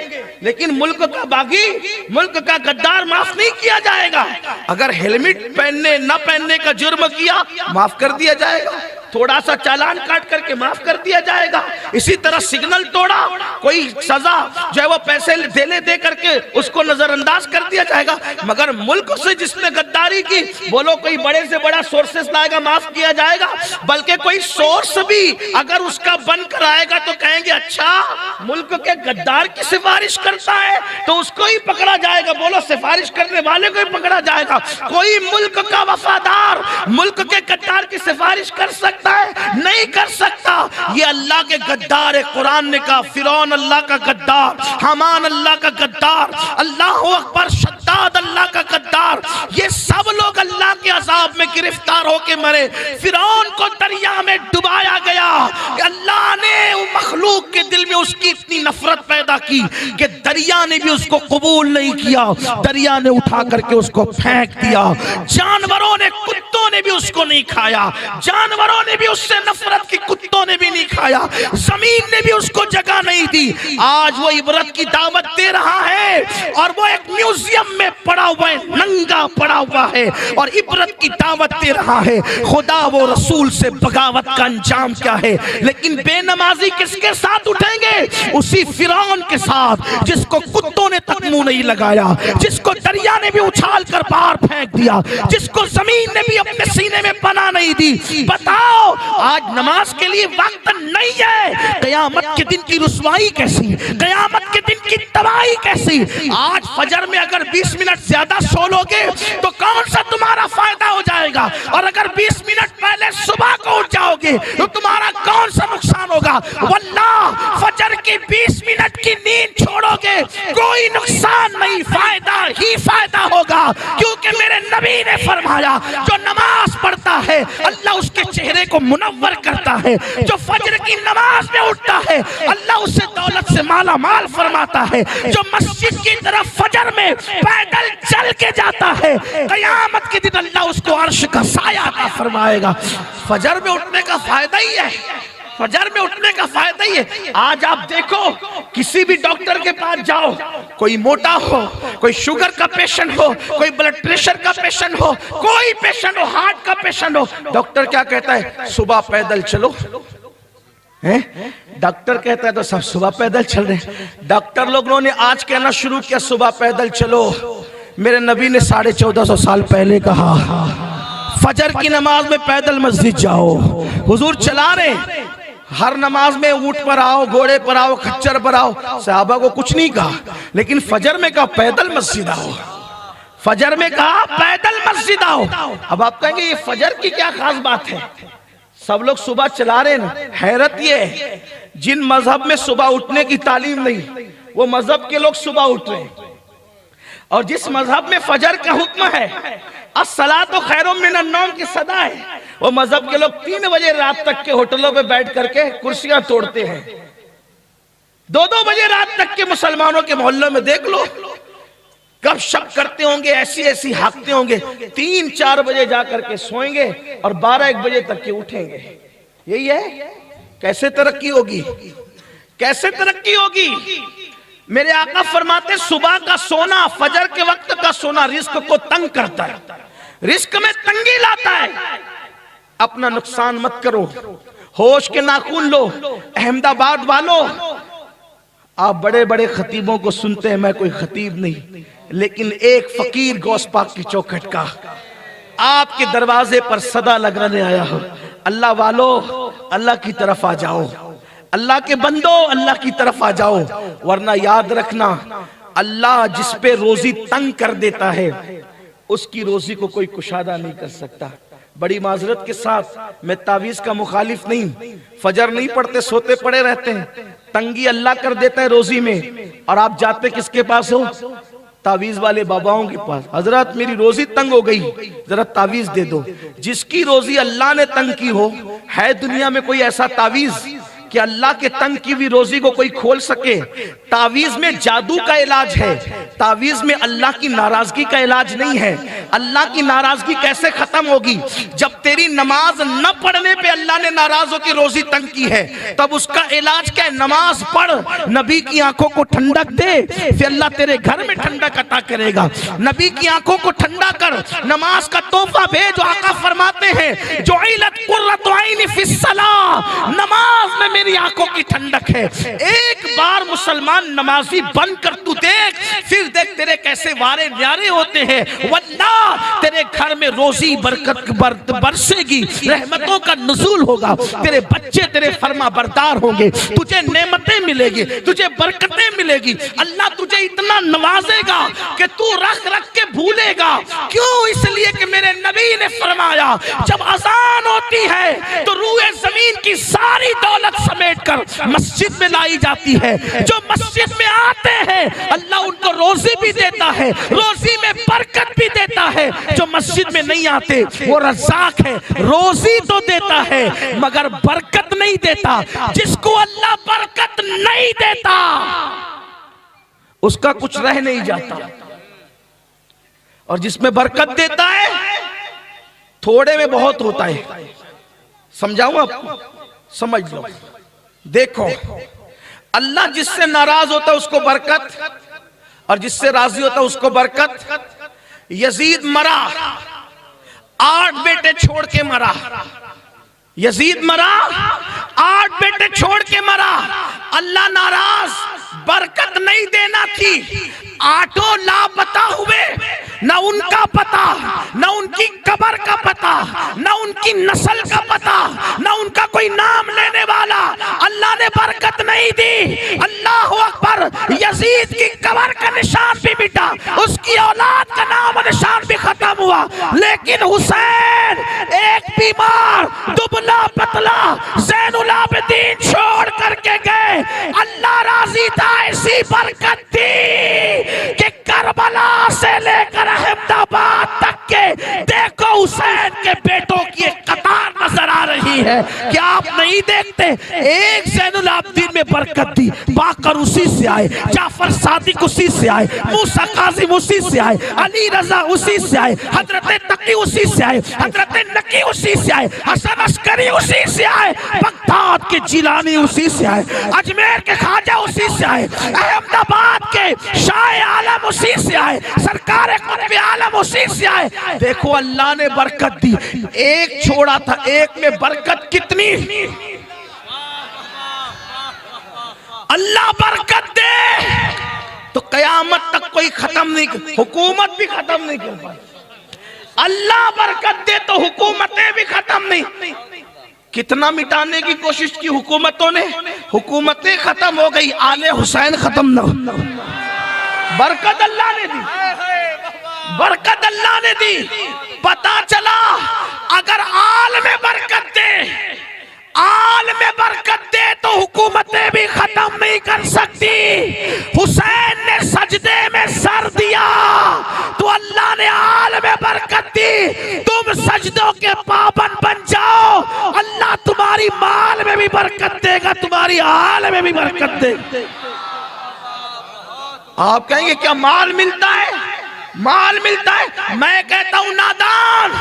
लेकिन मुल्क का बागी, मुल्क का गद्दार माफ नहीं किया जाएगा। अगर हेलमेट पहनने न पहनने का जुर्म किया, माफ कर दिया जाएगा, थोड़ा सा चालान काट करके माफ कर दिया जाएगा। इसी तरह सिग्नल तोड़ा, कोई सजा जो है वो पैसे दे करके उसको नजरअंदाज कर दिया जाएगा। मगर मुल्क से जिसने गद्दारी की, बोलो कोई बड़े से बड़ा सोर्सेस लाएगा, माफ किया जाएगा। बल्कि कोई सोर्स भी अगर उसका बन कर आएगा तो कहेंगे अच्छा मुल्क के गद्दार की सिफारिश करता है तो उसको ही पकड़ा जाएगा। बोलो सिफारिश करने वाले को ही पकड़ा जाएगा। कोई मुल्क का वफादार मुल्क के गद्दार की सिफारिश कर सकता है? नहीं कर सकता। ये अल्लाह के गद्दार है। कुरान ने कहा फिरौन अल्लाह का गद्दार, हमान अल्लाह का गद्दार, अल्लाह अकबर शद्दाद अल्लाह का गद्दार, ये सब लोग अल्लाह के अजाब में गिरफ्तार होके मरे। फिरौन को दरिया में डुबाया गया। अल्लाह ने मखलूक के दिल में उसकी इतनी नफरत पैदा की कि दरिया ने भी उसको कबूल नहीं किया। दरिया ने उठा करके उसको फेंक दिया। जानवरों ने, कुत्तों ने भी उसको नहीं खाया। जानवरों ने भी उससे नफरत की, कुत्तों ने भी नहीं खाया। जमीन ने भी उसको जगह नहीं दी। आज वो इबरत की दावत दे रहा है और वो एक म्यूजियम में पड़ा हुआ है, नंगा पड़ा हुआ है और इबरत की दावत दे रहा है। खुदा वो रसूल से बगावत का अंजाम क्या है। लेकिन बेनमाजी किसके साथ उठेंगे? उसी फिरौन के साथ जिसको कुत्तों ने तक मुंह नहीं लगाया, जिसको दरिया ने भी उछाल कर बाहर फेंक दिया, जिसको जमीन ने भी अपने सीने में पनाह नहीं दी। बताओ आज नमाज के लिए वक्त नहीं है। कयामत के दिन की रुसवाई कैसी, कयामत के दिन की तबाही कैसी। आज फजर में अगर 20 मिनट ज्यादा सो लोगे तो कौन सा तुम्हारा फायदा हो जाएगा, और अगर 20 मिनट पहले सुबह को उठ जाओगे तो तुम्हारा कौन सा नुकसान होगा। वल्लाह फजर की 20 मिनट की नींद छोड़ोगे कोई नुकसान नहीं, फायदा ही फायदा होगा। क्योंकि मेरे नबी ने फरमाया जो नमाज पढ़ता है अल्लाह उसके चेहरे को मुनव्वर करता है। जो फजर की नमाज में उठता है अल्लाह उसे दौलत से माला माल फरमाता है। जो मस्जिद की तरफ फजर में पैदल चल के जाता है कयामत के दिन अल्लाह उसको अर्श का साया अता फरमाएगा। फजर में उठने का फायदा ही है, फजर में उठने का फायदा ही है। आज आप देखो किसी भी डॉक्टर के पास जाओ, कोई मोटा हो, कोई शुगर का पेशेंट हो, कोई ब्लड प्रेशर का पेशेंट हो, कोई पेशेंट हो, हार्ट का पेशेंट हो, डॉक्टर क्या कहता है? सुबह पैदल चलो। डॉक्टर कहता है तो सब सुबह पैदल चल रहे हैं। डॉक्टर लोगों ने आज कहना शुरू किया सुबह पैदल चलो। मेरे नबी ने 1450 साल पहले कहा फजर की नमाज में पैदल मस्जिद जाओ। हुजूर चला रहे, हर नमाज में ऊंट पर आओ, घोड़े पर आओ, खच्चर पर आओ। सहाबा को कुछ नहीं कहा, लेकिन फजर में कहा पैदल मस्जिद आओ। फजर में कहा पैदल मस्जिद आओ। अब आप कहेंगे ये फजर की क्या खास बात है, सब लोग सुबह चला रहे हैं। हैरत ये है जिन मजहब में सुबह उठने की तालीम नहीं वो मजहब के लोग सुबह उठ रहे हैं, और जिस मजहब में फजर का हुक्म है अस्सलातु खैरुम मिनन नौम की सदा है, वो मजहब के लोग 3 बजे रात तक के होटलों पे बैठ करके कुर्सियां तोड़ते हैं। 2-2 बजे रात तक के मुसलमानों के मोहल्लों में देख लो, कब शक करते होंगे, ऐसी ऐसी हाकते होंगे। 3-4 बजे जाकर के सोएंगे और 12-1 बजे तक के उठेंगे। यही है। कैसे तरक्की होगी, कैसे तरक्की होगी? मेरे आका फरमाते सुबह का सोना, फजर के वक्त का सोना रिस्क को तंग करता है, रिस्क में तंगी लाता है। अपना नुकसान मत करो, होश के नाखून लो। अहमदाबाद वालों, आप बड़े बड़े खतीबों को सुनते हैं, मैं कोई खतीब नहीं, लेकिन एक फकीर गौस पाक की चौखट का आपके दरवाजे पर सदा लगाने आया हो। अल्लाह वालों, अल्लाह की तरफ आ जाओ, अल्लाह के बंदो, अल्लाह की तरफ आ जाओ, वरना याद रखना अल्लाह जिस पे रोजी तंग कर देता है उसकी रोजी को कोई कुशादा नहीं कर सकता। बड़ी माजरत के साथ, मैं तावीज का मुखालिफ नहीं, फजर नहीं पढ़ते, सोते पड़े रहते हैं, तंगी अल्लाह कर देता है रोजी में, और आप जाते किसके पास हो? तावीज वाले बाबाओं के पास। हजरत मेरी रोजी तंग हो गई, जरा तावीज दे दो। जिसकी रोजी अल्लाह ने तंग की हो, है दुनिया में कोई ऐसा तावीज कि अल्लाह के तंग की हुई रोजी को कोई खोल सके? तावीज में जादू का इलाज है, तावीज में अल्लाह की नाराजगी का इलाज नहीं है। अल्लाह की नाराजगी कैसे खत्म होगी? जब तेरी नमाज न पढ़ने पे अल्लाह ने नाराज होकर रोजी तंग की है, तब उसका इलाज क्या है? नमाज पढ़, नबी की आंखों को ठंडक दे, फिर अल्लाह तेरे घर में ठंडक अता करेगा। नबी की आंखों को ठंडा कर, नमाज का तोहफा भेज। आका फरमाते हैं जुइलत कुर्रतु ऐनी फिस्सलाह, नमाज में मेरी आंखों की ठंडक है। एक बार मुसलमान नमाजी बनकर तू देख, फिर देख तेरे कैसे वारे न्यारे होते हैं। वल्लाह तेरे घर में रोजी बरकत बरसेगी, रहमतों का नुज़ूल होगा, तेरे बच्चे तेरे फरमा बरदार होंगे, तुझे नेमतें मिलेगी, तुझे बरकतें मिलेगी। अल्लाह तुझे इतना नवाजेगा कि तू रख रख के भूलेगा। क्यों? इसलिए कि मेरे नबी ने फरमाया जब अजान होती है तो रूए जमीन की सारी दौलत समेट कर मस्जिद में लाई जाती है। जो मस्जिद में आते हैं अल्लाह उनको रोजी भी देता है, रोजी में बरकत भी देता है। जो मस्जिद में नहीं आते वो रज़ाक है, रोजी तो देता है मगर बरकत नहीं देता। जिसको अल्लाह बरकत नहीं देता उसका कुछ रह नहीं जाता, और जिसमें बरकत देता है थोड़े में बहुत होता है। समझाऊं आपको? समझ लो। देखो, अल्लाह जिससे नाराज होता है उसको बरकत, और जिससे राजी होता है उसको बरकत। यजीद मरा, 8 बेटे छोड़ के मरा। यजीद मरा, 8 बेटे छोड़ के मरा। अल्लाह नाराज, बरकत नहीं देना थी। 8 लापता हुए, न उनका पता, न उनकी कब्र का पता, न उनकी नस्ल का पता, न उनका कोई नाम लेने वाला। अल्लाह ने बरकत नहीं दी। अल्लाह अकबर। यजीद की कब्र का निशान भी मिटा, उसकी औलाद का नाम निशान भी खत्म हुआ, लेकिन हुसैन एक बीमार दुबला पतला ज़ैनुल आबिदीन छोड़ करके गए। अल्लाह राजी था, ऐसी बरकत थी कि करबला से लेकर अहमदाबाद तक के देखो हुसैन के बेटों की एक कतार नजर आ रही है। क्या आप नहीं देखते? एक ज़ैनुल आबिदीन में बरकत थी, बाकर उसी से आए, जाफर सादिक उसी से आए, मूसा काज़िम उसी से आए, अली रजा उसी से आए, हजरत तकी उसी से आए, हजरत नकी उसी से आए, हसन अस्करी उसी से आए, बगदाद के जिलानी उसी से आए, अजमेर के खाजा उसी से आए, अहमदाबाद के शाह आलम उसी से आए, सरकार कुतुब आलम उसी से आए। देखो अल्लाह ने बरकत दी। एक छोड़ा था, एक में बरकत कितनी। अल्लाह बरकत दे तो कयामत तक कोई खत्म नहीं, हुकूमत भी खत्म नहीं कर पाए। अल्लाह बरकत दे तो हुकूमतें भी खत्म नहीं। कितना मिटाने की कोशिश की हुकूमतों ने, हुकूमतें खत्म हो गई, आले हुसैन खत्म ना हो। बरकत अल्लाह ने दी, बरकत अल्लाह ने दी। पता चला अगर आल में बरकत दे, आल में बरकत दे तो हुकूमतें भी खत्म नहीं कर सकती। हुसैन ने सजदे में सर दिया तो अल्लाह ने आल में बरकत दी। तुम सजदों के पाबंद बन जाओ, अल्लाह तुम्हारी माल में भी बरकत देगा, तुम्हारी आल में भी बरकत देगा। आप कहेंगे क्या माल मिलता है? माल मिलता है। मैं कहता हूं नादान,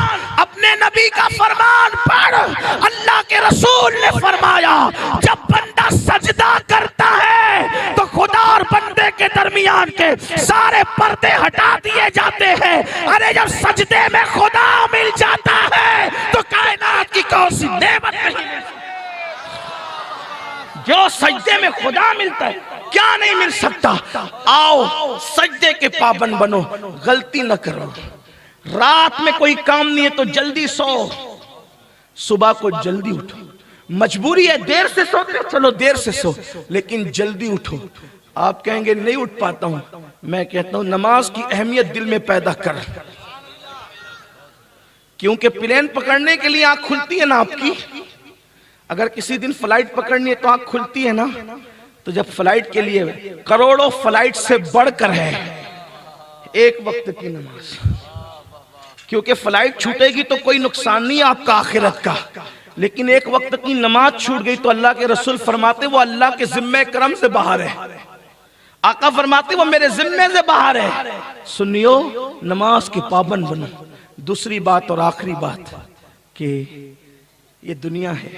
अपने नबी का फरमान पढ़। अल्लाह के रसूल ने फरमाया जब बंदा बंदा सजदा करता है तो खुदा और बंदे के दरमियान के सारे पर्दे हटा दिए जाते हैं। अरे जब सजदे में खुदा मिल जाता है तो कायनात की कौन सी नेमत नहीं मिल सकती। जो सजदे में खुदा मिलता है क्या नहीं मिल सकता। आओ सजदे के पाबंद बनो, गलती न करो। रात में कोई काम नहीं है तो जल्दी सो, सुबह को जल्दी उठो। मजबूरी है देर से सोते, चलो देर से सो, लेकिन जल्दी उठो। आप कहेंगे नहीं उठ पाता हूं, मैं कहता हूं नमाज की अहमियत दिल में पैदा कर। क्योंकि प्लेन पकड़ने के लिए आंख खुलती है ना आपकी, अगर किसी दिन फ्लाइट पकड़नी है तो आंख खुलती है ना। तो जब फ्लाइट के लिए करोड़ों फ्लाइट से बढ़कर है एक वक्त की नमाज, क्योंकि फ्लाइट छूटेगी तो कोई नुकसान नहीं है आपका आखिरत का, लेकिन एक वक्त की नमाज छूट गई तो अल्लाह के रसूल फरमाते वो अल्लाह के जिम्मे करम से बाहर है। आका फरमाते वो मेरे जिम्मे से बाहर है। सुनियो नमाज के पाबंद बनो। दूसरी बात और आखिरी बात कि ये दुनिया है,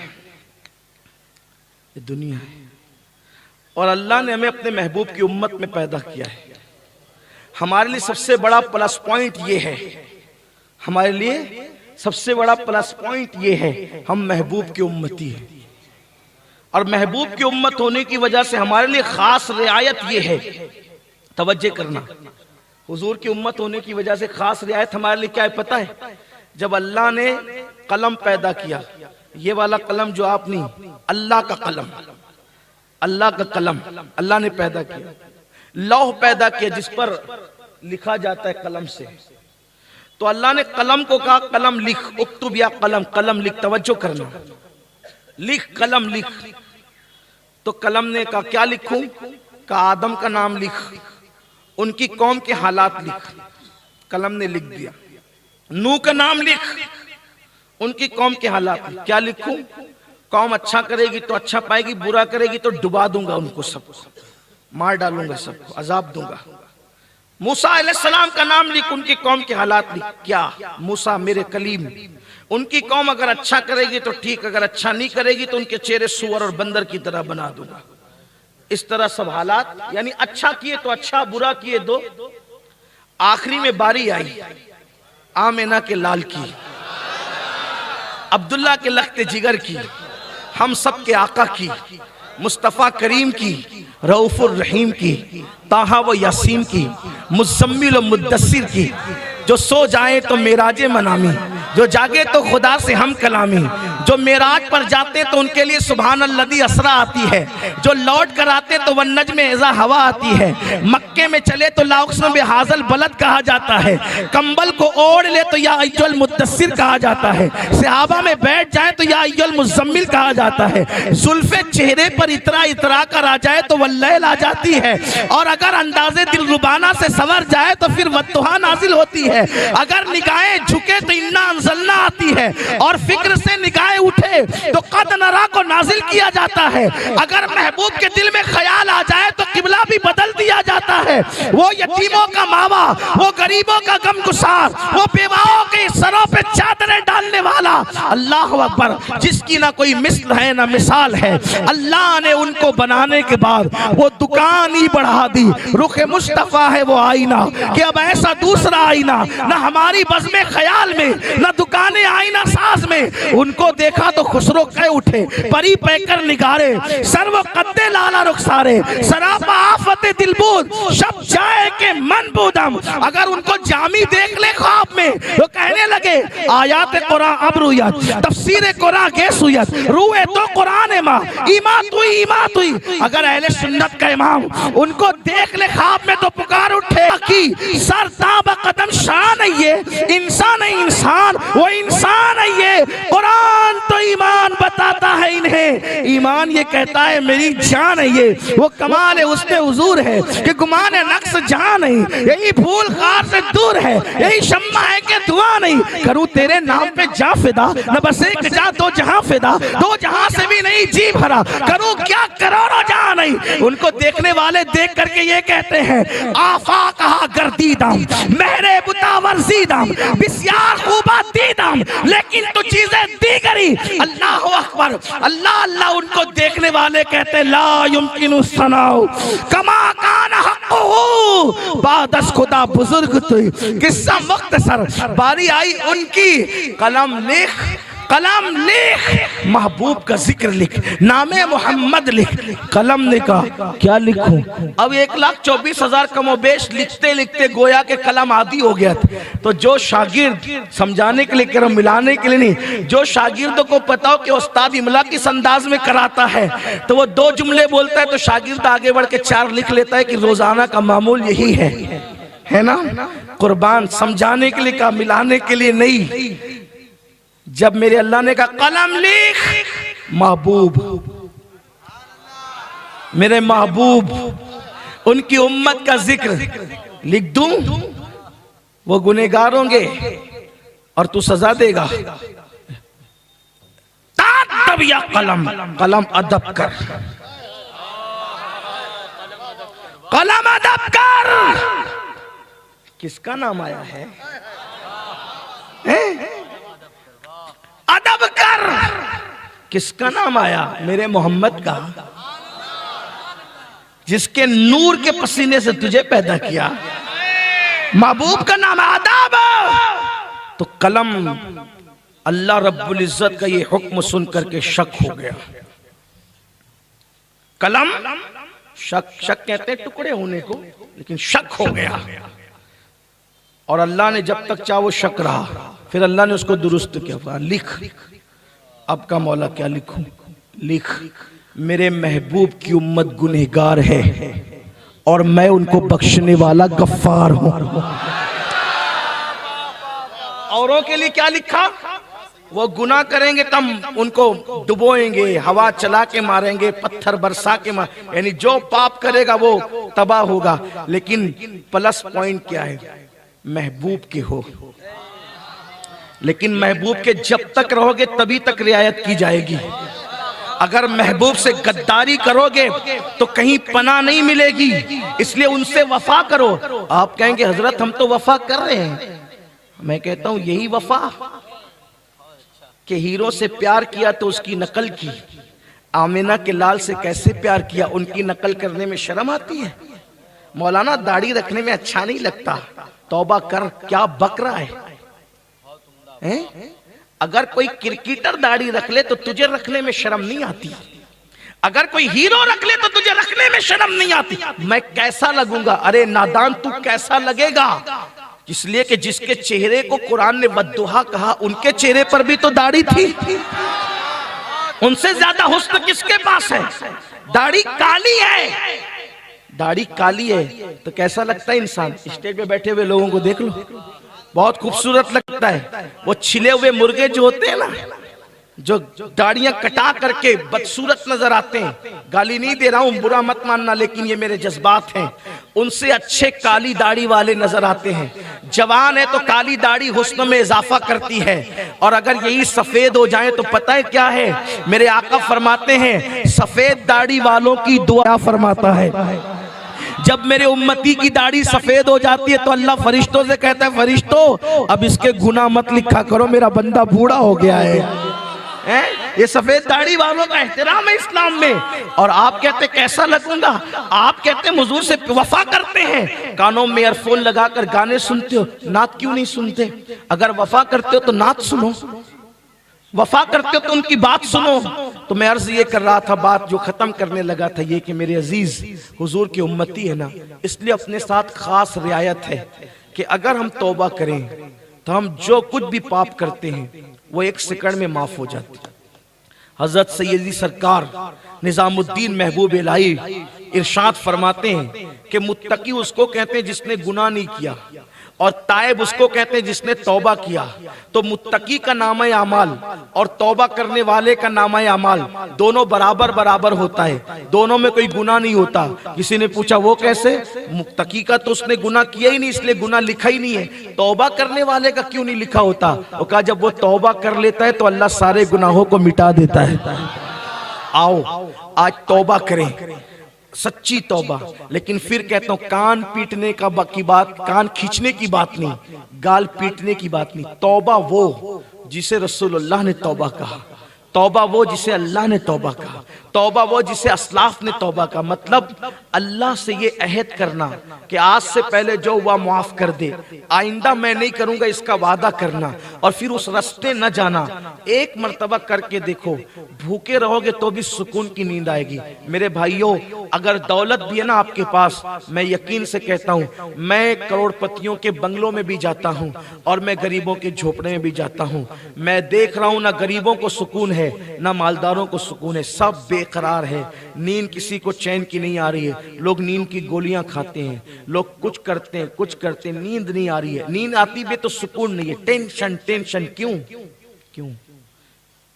ये दुनिया है और अल्लाह ने हमें अपने महबूब की उम्मत में पैदा किया है। हमारे लिए सबसे बड़ा प्लस पॉइंट ये है, हमारे लिए सबसे बड़ा प्लस पॉइंट ये है हम महबूब की उम्मती है। और महबूब की उम्मत होने की वजह से हमारे लिए खास रियायत ये है, तवज्जो करना, हुजूर की उम्मत होने की वजह से खास रियायत हमारे लिए क्या है पता है। जब अल्लाह ने कलम पैदा किया, ये वाला कलम जो आप नहीं, अल्लाह का कलम, अल्लाह का कलम अल्लाह ने पैदा किया, लौह पैदा किया जिस पर लिखा जाता है कलम से। तो अल्लाह ने कलम को कहा कलम लिख, उक्तुब या कलम, कलम लिख, तवज्जो करना, लिख कलम लिख। तो कलम ने कहा क्या लिखूं? कहा आदम का नाम लिख, उनकी कौम के हालात लिख। कलम ने लिख दिया। नूह का नाम लिख, उनकी कौम के हालात लिख। क्या लिखूं? कौम अच्छा करेगी तो अच्छा पाएगी, बुरा करेगी तो डुबा दूंगा उनको, सबको मार डालूंगा, सबको अजाब दूंगा। मूसा अलैहिस्सलाम का नाम लिख, उनकी कौम के हालात लिख। क्या? मूसा मेरे कलीम, उनकी कौम अगर अच्छा करेगी तो ठीक, अगर अच्छा नहीं करेगी तो उनके चेहरे सुअर और बंदर की तरह बना दूंगा। इस तरह सब हालात, यानी अच्छा किए तो अच्छा, बुरा किए दो। आखिरी में बारी आई आमिना के लाल की, अब्दुल्ला के लख्ते जिगर की, हम सब के आका की, मुस्तफ़ा करीम की, रऊफुर रहीम की, ताहा व यासीन की, मुज़म्मिल व मुद्दस्सिर की। जो सो जाए तो मेराजे मनामी, जो जागे तो खुदा से हम कलामी। जो मेराज पर जाते तो उनके लिए सुभान अल्लज़ी असरा आती है, जो लौट कर आते तो वन नज्म इज़ा हवा आती है। मक्के में चले तो लाउक्सम बेहाज़ल बलद कहा जाता है, कंबल को ओढ़ ले तो या अय्युल मुद्दस्सिर कहा जाता है, सहाबा में बैठ जाए तो या अय्युल मुज़म्मिल कहा जाता है। जुल्फ़े चेहरे पर इतरा इतरा कर आ जाए तो वल्लैल आ जाती है, और अगर अंदाज़े दिलरुबाना से सवर जाए तो फिर वद्दुहा नाजिल होती है। अगर निगाहें झुके तो इन्ना अंज़लना आती है, और फिक्र से निगाहें उठे तो कद नरा को नाजिल किया जाता है। अगर महबूब के दिल में ख्याल आ जाए तो किबला भी बदल दिया जाता है। वो यतीमों का मावा, वो गरीबों का गमगुसार, वो बेवाओं के सरों पे चादरें डालने वाला, अल्लाह अकबर, जिसकी ना कोई मिस्ल है ना मिसाल है। अल्लाह ने उनको बनाने के बाद वो दुकान ही बढ़ा दी। रुखे मुस्तफा है वो आईना कि अब ऐसा दूसरा आईना ना हमारी बज़्म ख्याल में, ना दुकाने आईना साज में। उनको देखा तो खुसरो कह उठे, परी पैकर निगारे, सर्व कद्दे लाला रुखसारे, सरापा आफत दिलबूद, शब जाए के मन बूदम। अगर उनको जामी देख ले ख्वाब में तो कहने लगे आयात कुरान अब रुयत, तफसीर कुरान गेसुयत, रूए तो कुरान माँ ईमा तुई। अगर अहले सुन्नत का इमाम उनको देख ले ख्वाब में तो पुकार उठे कि सर ताब कदम शान है, ये इंसान है, इंसान वो इंसान है। ये कुरान तो ईमान बताता है इन्हें, ईमान ये कहता है मेरी जान है। ये वो कमाल है उसमें हुजूर है कि गुमान नक्स जान है, यही फूल खार से दूर है, यही शम्मा है कि धुआं नहीं। करूं तेरे नाम पे जा फिदा, न बस एक जा दो जहां फिदा, दो जहां से भी नहीं जी भरा, करूं क्या करोड़ों जहां नहीं। उनको देखने वाले देख करके ये कहते हैं आफा कहा गर्दीदाम मेरे बुतावरजीदाम बिस्यार खूबा दीदाम, लेकिन तू चीजें दी करी। अल्लाह अकबर, अल्लाह अल्लाह। उनको देखने वाले कहते ला युमकिनु सनाउ कमा कान हक़्क़ुहु, बादस खुदा बुजुर्ग तुई। किस्सा मुख्तसर, बारी आई उनकी, कलम लिख, कलम लिख, महबूब का जिक्र लिख, नामे मोहम्मद लिख। कलम ने कहा क्या लिखूं? अब 1,24,000 कमोबेश लिखते लिखते गोया के कलम आदि हो गया था। तो जो शागिर्द समझाने के लिए कह रहा हूं, मिलाने के लिए नहीं, जो शागिर्दों को पता हो कि उस्ताद इमला किस अंदाज में कराता है, तो वो 2 जुमले बोलता है तो शागिर्द आगे बढ़ के 4 लिख लेता है कि रोजाना का मामूल यही है ना। कुर्बान, समझाने के लिए कहा, मिलाने के लिए नहीं। जब मेरे अल्लाह ने कहा कलम लिख, महबूब, मेरे महबूब, उनकी उम्मत का जिक्र लिख दूं, वो गुनहगार होंगे और तू सजा देगा। तब या कलम, कलम अदब कर, कलम अदब कर। किसका नाम आया है? अदब कर। किसका नाम आया? मेरे मोहम्मद का, जिसके नूर के पसीने से तुझे पैदा किया। महबूब का नाम अदब। तो कलम, अल्लाह रब्बुल इज्जत का ये हुक्म सुन करके शक हो गया। कलम शक, शक कहते हैं टुकड़े होने को, लेकिन शक हो गया। और अल्लाह ने जब तक चाहो शक रहा, फिर अल्लाह ने उसको दुरुस्त किया। लिख, अब का मौला क्या लिखूं? लिख, मेरे महबूब की उम्मत गुनहगार है और मैं उनको बख्शने वाला गफ्फार हूं। औरों के लिए क्या लिखा? वो गुनाह करेंगे तब उनको डुबोएंगे, हवा चला के मारेंगे, पत्थर बरसा के यानी जो पाप करेगा वो तबाह होगा। लेकिन प्लस पॉइंट क्या है? महबूब के हो। लेकिन महबूब के जब तक रहोगे तभी तक रियायत की जाएगी। अगर महबूब से गद्दारी करोगे तो कहीं पनाह नहीं मिलेगी, इसलिए उनसे वफा करो। आप कहेंगे हजरत हम तो वफा कर रहे हैं। मैं कहता हूं यही वफा कि हीरो से प्यार किया तो उसकी नकल की, आमिना के लाल से कैसे प्यार किया, उनकी नकल करने में शर्म आती है। मौलाना दाढ़ी रखने में अच्छा नहीं लगता, तौबा कर, क्या बक रहा है? अगर कोई क्रिकेटर दाढ़ी रख ले तो तुझे रखने में शर्म नहीं आती, अगर कोई हीरो रख ले तो तुझे रखने में शर्म नहीं आती। मैं कैसा लगूंगा? अरे नादान, तू कैसा लगेगा? इसलिए कि जिसके चेहरे को कुरान ने बद्दुहा कहा, उनके चेहरे पर भी तो दाढ़ी थी। उनसे ज्यादा हुस्न किसके पास है? दाढ़ी काली है, दाढ़ी काली है तो कैसा लगता है इंसान? स्टेज पे बैठे हुए लोगों को देख लो, बहुत खूबसूरत लगता है। वो छिले हुए मुर्गे जो होते हैं ना, जो दाढ़ियां कटा करके बदसूरत नजर आते हैं, गाली नहीं दे रहा हूं, बुरा मत मानना, लेकिन ये मेरे जज्बात हैं, उनसे अच्छे काली दाढ़ी वाले नजर आते हैं। जवान है तो काली दाढ़ी हुस्न में इजाफा करती है, और अगर यही सफेद हो जाए तो पता है क्या है? मेरे आका फरमाते हैं सफेद दाढ़ी वालों की दुआ फरमाता है। जब मेरे उम्मती की दाढ़ी सफेद हो जाती है तो अल्लाह फरिश्तों से कहता है फरिश्तों अब इसके गुनाह मत लिखा करो, मेरा बंदा बूढ़ा हो गया है। ये सफेद दाढ़ी वालों का एहतराम है इस्लाम में। और आप कहते कैसा लगूंगा? आप कहते हुजूर से वफा करते हैं, कानों में ईयरफोन लगाकर गाने सुनते हो, नात क्यों नहीं सुनते? अगर वफा करते हो तो नात सुनो, वफा करते हो तो उनकी बात सुनो। तो मैं अर्ज ये कर रहा था, बात जो खत्म करने लगा था ये कि मेरे अजीज हुजूर की उम्मती है ना, इसलिए अपने साथ खास रियायत है कि अगर हम तौबा करें तो हम जो कुछ भी पाप करते हैं वो 1 सेकंड में माफ हो जाती है। हजरत सैयदी सरकार निजामुद्दीन महबूब इलाही इरशाद फरमाते हैं कि मुत्तकी उसको कहते हैं जिसने गुनाह नहीं किया और ताइब उसको कहते हैं जिसने तौबा किया। तो मुत्तकी का नाम है अमाल और तौबा करने वाले का नाम है अमाल, दोनों बराबर बराबर होता है, दोनों में कोई गुनाह नहीं होता। किसी ने पूछा वो कैसे? मुत्तकी का तो उसने गुनाह किया ही नहीं इसलिए गुनाह लिखा ही नहीं है, तौबा करने वाले का क्यों नहीं लिखा होता? वो कहा जब वो तौबा कर लेता है तो अल्लाह सारे गुनाहों को मिटा देता है। आओ आज तौबा करें, सच्ची तौबा। लेकिन फिर कहता हूं कान पीटने की बात, कान खींचने की बात नहीं, गाल पीटने की बात नहीं। तौबा वो जिसे रसूलुल्लाह ने तौबा कहा, तौबा वो जिसे अल्लाह ने तौबा कहा, तौबा वो जिसे अस्लाफ ने तौबा कहा। मतलब अल्लाह से ये अहद करना कि आज से पहले जो हुआ माफ कर दे, आइंदा मैं नहीं करूंगा इसका वादा करना, और फिर उस रास्ते न जाना। एक मर्तबा करके देखो, भूखे रहोगे तो भी सुकून की नींद आएगी। मेरे भाइयों, अगर दौलत भी है ना आपके पास, मैं यकीन से कहता हूं, मैं करोड़पतियों के बंगलों में भी जाता हूं और मैं गरीबों के झोपड़े में भी जाता हूं, मैं देख रहा हूं ना गरीबों को सुकून है ना मालदारों को सुकून है, सब बेकरार है। नींद किसी को चैन की नहीं आ रही है, लोग नींद की गोलियां खाते हैं, लोग कुछ करते हैं कुछ करते हैं, नींद नहीं आ रही है। नींद आती भी तो सुकून नहीं है, टेंशन टेंशन। क्यों क्यों?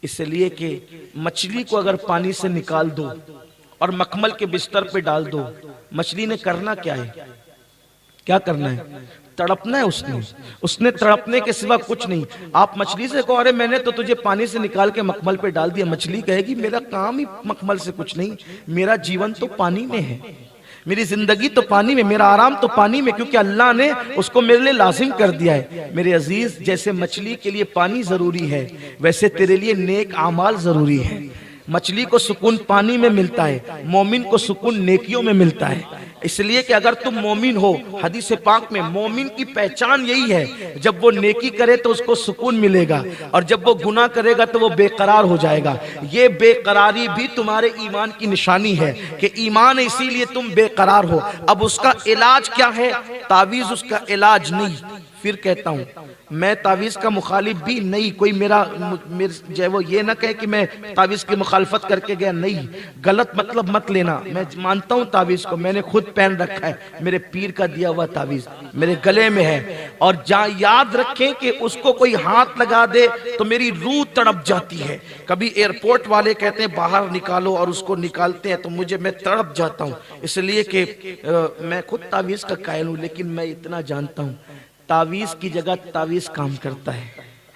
इसलिए कि मछली को अगर पानी से निकाल दो और मखमल के बिस्तर पे डाल दो, मछली ने करना क्या है? क्या करना है? तड़पना है। उसने तड़पने के सिवा कुछ नहीं। आप मछली से कहो अरे मैंने तो तुझे पानी से निकाल के मखमल पे डाल दिया, मछली कहेगी मेरा काम ही मखमल से कुछ नहीं, मेरा जीवन तो पानी में है, मेरी जिंदगी तो पानी में, मेरा आराम तो पानी में, क्योंकि अल्लाह ने उसको मेरे लिए लाजिम कर दिया है। मेरे अजीज, जैसे मछली के लिए पानी जरूरी है वैसे तेरे लिए नेक आमाल जरूरी है। मछली को सुकून पानी में मिलता है, मोमिन को सुकून नेकियों में मिलता है। इसलिए कि अगर तुम मोमिन हो, हदीस पाक में मोमिन की पहचान यही है, जब वो नेकी करे तो उसको सुकून मिलेगा और जब वो गुनाह करेगा तो वो बेकरार हो जाएगा। ये बेकरारी भी तुम्हारे ईमान की निशानी है कि ईमान है इसीलिए तुम बेकरार हो। अब उसका इलाज क्या है? तावीज उसका इलाज नहीं। फिर कहता हूं, मैं तावीज का मुखालिफ भी नहीं, कोई मेरा जो वो ये ना कहे कि मैं तावीज की मुखालफत करके गया, नहीं, गलत मतलब मत लेना। मैं मानता हूं तावीज को, मैंने खुद पहन रखा है, मेरे पीर का दिया हुआ तावीज मेरे गले में है। और जहां याद रखें कि उसको कोई हाथ लगा दे तो मेरी रूह तड़प जाती है। कभी एयरपोर्ट वाले कहते हैं बाहर निकालो और उसको निकालते हैं तो मैं तड़प जाता हूं। इसलिए कि मैं खुद तावीज का कायल हूं, लेकिन मैं इतना जानता हूं तावीज की जगह तावीज काम करता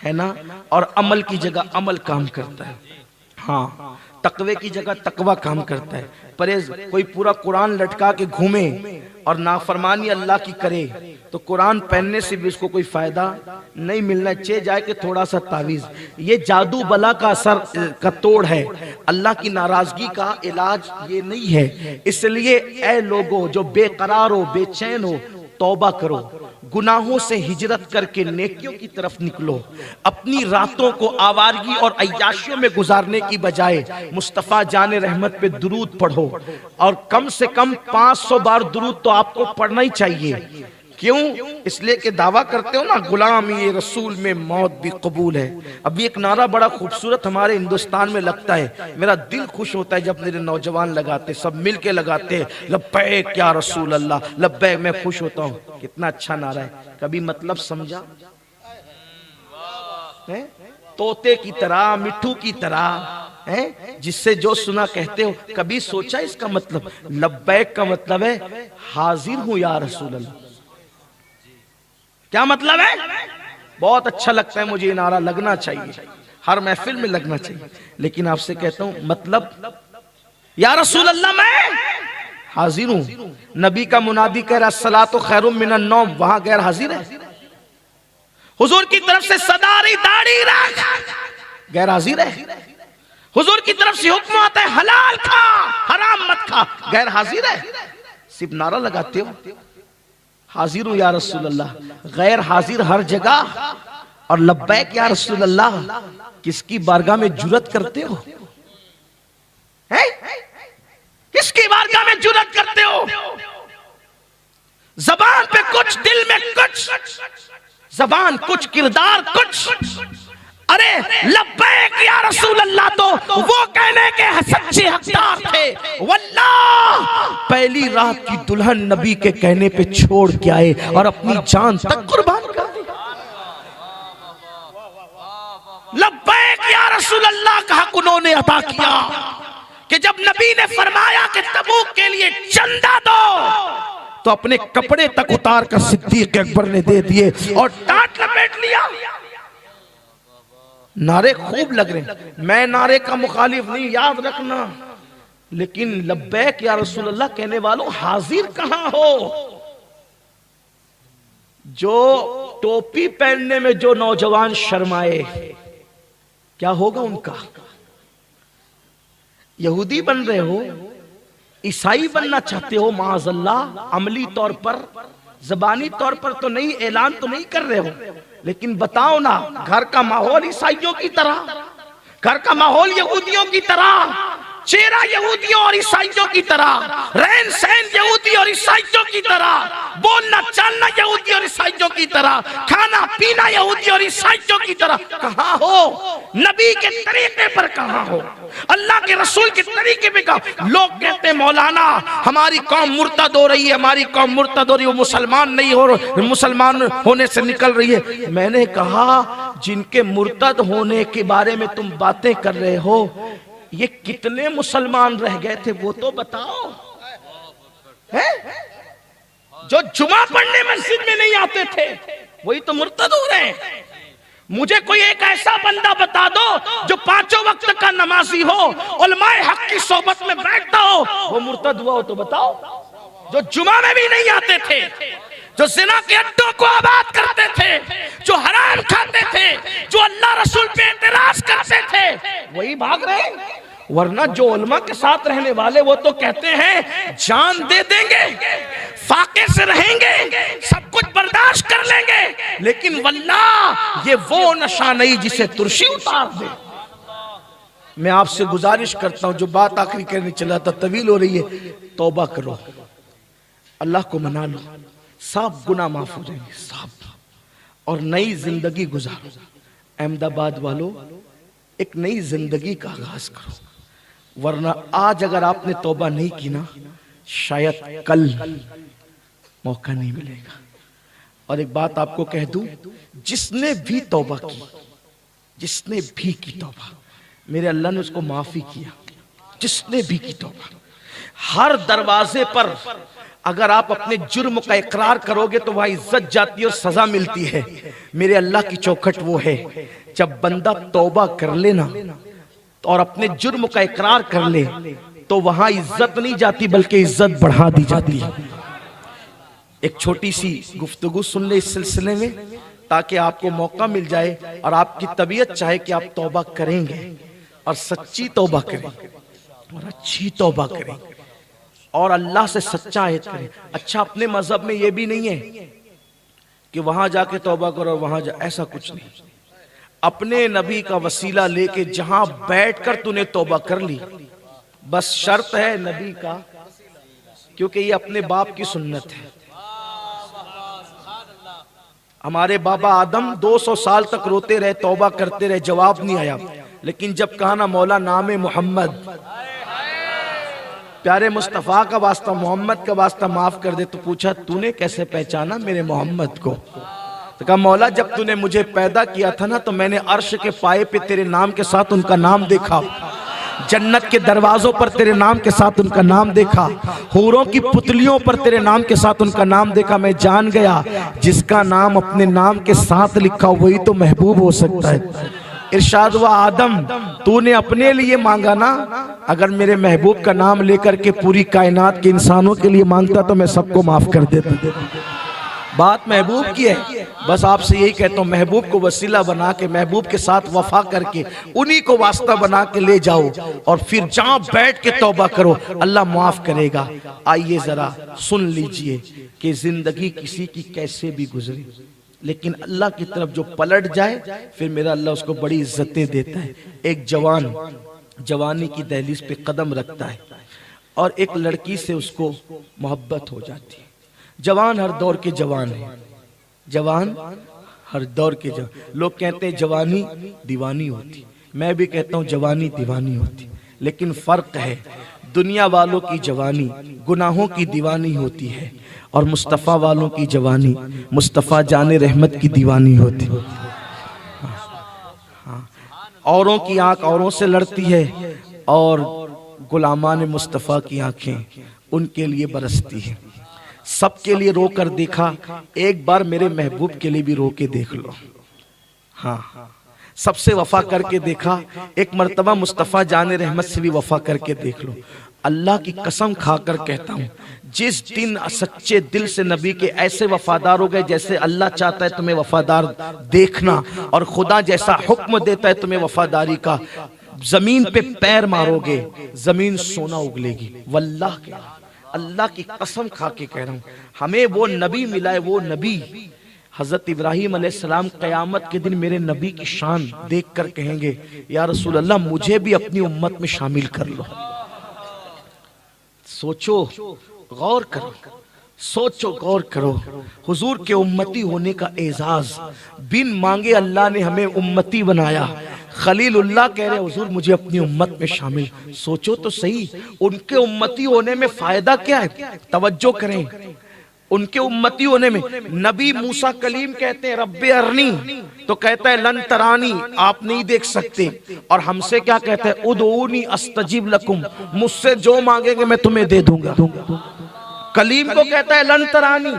है ना, और अमल की जगह अमल काम करता है। हाँ, तकवे की जगह तकवा काम करता है। परहेज, कोई पूरा कुरान लटका के घूमे और नाफरमानी अल्लाह की करे तो कुरान पहनने से भी उसको कोई फायदा नहीं मिलना चाहिए, जाए कि थोड़ा सा तावीज। ये जादू बला का असर का तोड़ है, अल्लाह की नाराजगी का इलाज ये नहीं है। इसलिए ऐ लोगों जो बेकरार हो, बेचैन हो, तौबा करो, गुनाहों से हिजरत करके नेकियों की तरफ निकलो। अपनी रातों को आवारगी और अय्याशियों में गुजारने की बजाय मुस्तफा जाने रहमत पे दुरूद पढ़ो, और कम से कम 500 बार दुरूद तो आपको पढ़ना ही चाहिए। क्यों? इसलिए कि दावा करते हो ना, गुलाम ये रसूल में मौत भी कबूल है। अभी एक नारा बड़ा खूबसूरत हमारे हिंदुस्तान में लगता है, मेरा दिल खुश होता है जब मेरे नौजवान लगाते, सब मिल के लगाते हैं, लब्बैक या रसूल अल्लाह, लब्बैक। मैं खुश होता हूँ, कितना अच्छा नारा है। कभी मतलब समझा है? तोते की तरह, मिट्ठू की तरह है, जिससे जो सुना कहते हो। कभी सोचा इसका मतलब? लब्बैक का मतलब है हाजिर हूं या रसूल अल्लाह। क्या मतलब है? बहुत अच्छा लगता है मुझे, ये नारा लगना चाहिए, हर महफिल में लगना चाहिए। लेकिन आपसे कहता हूं मतलब, या रसूल अल्लाह मैं हाजिर हूं। नबी का मुनादी कह रहा सलातो खैरुम मिनन नौम, वहां गैर हाजिर है। हुजूर की तरफ से सदारी दाढ़ी रख, गैर हाजिर है। हुजूर की तरफ से हुक्म आता है हलाल खा हराम मत खा, गैर हाजिर है। सिर्फ नारा लगाते हो हाजिर हूं या रसूल अल्लाह, गैर हाजिर हर जगह। और लब्बैक या रसूल अल्लाह किसकी बारगाह में जुरत करते हो? है? किसकी बारगाह में जुरत करते हो? जबान पे कुछ, दिल में कुछ, जबान कुछ, किरदार कुछ, अरे लब्बैक या रसूल अल्लाह तो वो कहने के सच्चे हकदार थे। वल्लाह पहली रात की दुल्हन नबी के कहने पे छोड़ के आए और अपनी जान तक कुर्बान कर दी। लब्बैक या रसूल अल्लाह का हक उन्होंने अदा किया कि जब नबी ने फरमाया कि तबूक के लिए चंदा दो तो अपने कपड़े तक उतार कर सिद्दीक अकबर ने दे दिए और टाट लपेट लिया। नारे खूब लग रहे हैं, मैं नारे का मुखालिफ नहीं, याद रखना, लेकिन लब्बैक या रसूल अल्लाह कहने वालों हाजिर कहां हो? जो टोपी पहनने में जो नौजवान शर्माए, क्या होगा उनका? यहूदी बन रहे हो, ईसाई बनना चाहते हो, माअज़ल्लाह अमली तौर पर, ज़बानी तौर पर तो नहीं, ऐलान तो नहीं कर रहे हो, लेकिन बताओ ना, घर का माहौल ईसाइयों की तरह, घर का माहौल यहूदियों की तरह, चेहरा यहूदियों और ईसाइयों की तरह, रहन सहन यहूदी और ईसाइयों की तरह, बोलना चालना यहूदी और ईसाइयों की तरह, खाना पीना यहूदी और ईसाइयों की तरह। कहां हो? नबी के तरीके पर कहां हो? अल्लाह के रसूल के तरीके पे कहां? लोग कहते हैं मौलाना हमारी कौम मुर्तद हो रही है, हमारी कौम मुर्तद हो रही है, वो मुसलमान नहीं हो, मुसलमान होने से निकल रही है। मैंने कहा जिनके मुर्तद होने के बारे में तुम बातें कर रहे हो, ये कितने मुसलमान रह गए थे वो तो बताओ। है? जो जुमा पढ़ने मस्जिद में नहीं आते थे वही तो मुर्तद हो रहे हैं। मुझे कोई एक ऐसा बंदा बता दो जो पांचों वक्त का नमाजी हो, उलमाए हक की सोबत में बैठता हो, वो मुर्तद हुआ हो तो बताओ। जो जुमा में भी नहीं आते थे, जो जिना के अड्डों को आबाद करते थे, जो हराम खाते थे, जो अल्लाह रसूल पे एतराज करते थे, वही भाग रहे हैं। वरना जो उलमा के साथ रहने वाले वो तो कहते हैं जान दे देंगे, फाके से रहेंगे, सब कुछ बर्दाश्त कर लेंगे, लेकिन वल्लाह ये वो नशा नहीं जिसे तुर्शी उतार दे। मैं आपसे गुजारिश करता हूं, जो बात आखिरी करने चला था, तवील हो रही है, तौबा करो, अल्लाह को मना लो, सब गुनाह माफ हो जाएंगे सब, और नई जिंदगी गुजारो। अहमदाबाद वालों, एक नई जिंदगी का आगाज करो, वरना आज अगर आपने तौबा नहीं की ना, शायद कल मौका नहीं मिलेगा। और एक बात आपको कह दूं, जिसने भी तौबा की, जिसने भी की तौबा, मेरे अल्लाह ने उसको माफी किया। जिसने भी की तौबा, हर दरवाजे पर अगर आप अपने जुर्म का इकरार करोगे तो वहां इज्जत जाती है और सजा मिलती है। मेरे अल्लाह की चौखट वो है, जब बंदा तौबा कर लेना और अपने जुर्म का इकरार कर ले तो वहां इज्जत नहीं जाती बल्कि इज्जत बढ़ा दी जाती है। एक छोटी सी गुफ्तगू सुन ले इस सिलसिले में, ताकि आपको मौका मिल जाए और आपकी तबीयत चाहे कि आप तौबा करेंगे और सच्ची तौबा करें और अच्छी तौबा करें और अल्लाह से सच्चा अहद करें। अच्छा, अपने मजहब में यह भी नहीं है कि वहां जाके तौबा करो और वहां जा, ऐसा कुछ नहीं। अपने नबी का वसीला लेके जहां बैठकर तूने तौबा कर ली, बस शर्त है नबी का, क्योंकि ये अपने बाप की सुन्नत है। हमारे बाबा आदम 200 साल तक रोते रहे, तौबा करते रहे, जवाब नहीं आया, लेकिन जब कहा ना मौला नाम मोहम्मद, प्यारे मुस्तफा का वास्ता, मोहम्मद का वास्ता माफ कर दे, तो पूछा तूने कैसे पहचाना मेरे मोहम्मद को? तो कहा मौला जब तूने मुझे पैदा किया था ना, तो मैंने अर्श के पाए पे तेरे नाम के साथ उनका नाम देखा, जन्नत के दरवाजों पर तेरे नाम के साथ उनका नाम देखा, हूरों की पुतलियों पर तेरे नाम के साथ उनका नाम देखा। मैं जान गया जिसका नाम अपने नाम के साथ लिखा वही तो महबूब हो सकता है। इरशाद हुआ आदम तूने अपने लिए मांगा ना, अगर मेरे महबूब का नाम लेकर के पूरी कायनात के इंसानों के लिए मांगता तो मैं सबको माफ कर देता। बात महबूब की है, बस आपसे यही कहता हूँ, महबूब को वसीला बना के, महबूब के साथ वफा करके, उन्हीं को वास्ता बना के ले जाओ और फिर जहां बैठ के तौबा करो, अल्लाह माफ करेगा। आइए जरा सुन लीजिए कि जिंदगी किसी की कैसे भी गुजरी, लेकिन अल्लाह की तरफ जो पलट जाए फिर मेरा अल्लाह उसको बड़ी इज्जतें देता है। एक जवान जवानी की दहलीज पे कदम रखता है और एक लड़की से उसको मोहब्बत हो जाती है। जवान हर दौर के जवान है, जवान हर दौर के लोग कहते हैं जवानी दीवानी होती, मैं भी कहता हूँ जवानी दीवानी होती, लेकिन फर्क है, दुनिया वालों की जवानी गुनाहों की दीवानी होती है और मुस्तफ़ा वालों की जवानी मुस्तफ़ा जाने रहमत की दीवानी होती है। औरों की आंख औरों से लड़ती है और गुलामान मुस्तफ़ा की आंखें उनके लिए बरसती है। सबके लिए रो कर देखा, एक बार मेरे महबूब के लिए भी रो के देख लो। हाँ, सबसे वफा करके देखा, एक मर्तबा मुस्तफ़ा जाने रहमत से भी वफा करके देख लो। अल्लाह की कसम खाकर कहता हूँ, जिस दिन सच्चे दिल से नबी के ऐसे वफादार हो गए जैसे अल्लाह चाहता है तुम्हें वफादार देखना, और खुदा जैसा हुक्म देता है तुम्हें वफादारी का, जमीन पे पैर मारोगे जमीन सोना उगलेगी। वल्लाह के अल्लाह की कसम खा के कह रहा हूँ, हमें वो नबी मिला है, वो नबी हजरत इब्राहिम अलैहिस्सलाम क़यामत के दिन मेरे नबी की शान देखकर कहेंगे, या रसूल अल्लाह मुझे भी अपनी उम्मत में शामिल कर लो। सोचो, गौर करो, सोचो, गौर करो, हुजूर के उम्मती होने का एजाज, बिन मांगे अल्लाह ने हमें उम्मती बनाया। खलीलुल्लाह कह रहे हुजूर मुझे अपनी उम्मत में शामिल। सोचो तो सही, उनके उम्मती होने में फायदा क्या है? तवज्जो करें, उनके उम्मती होने में नबी मूसा कलीम कहते हैं रब्बे अरनी, तो कहता है लन तरानी, आप नहीं देख सकते। और हमसे क्या कहता है? उदऊनी अस्तजिब लकुम, मुझसे जो मांगेंगे मैं तुम्हें दे दूंगा। कलीम को कहता है लन तरानी,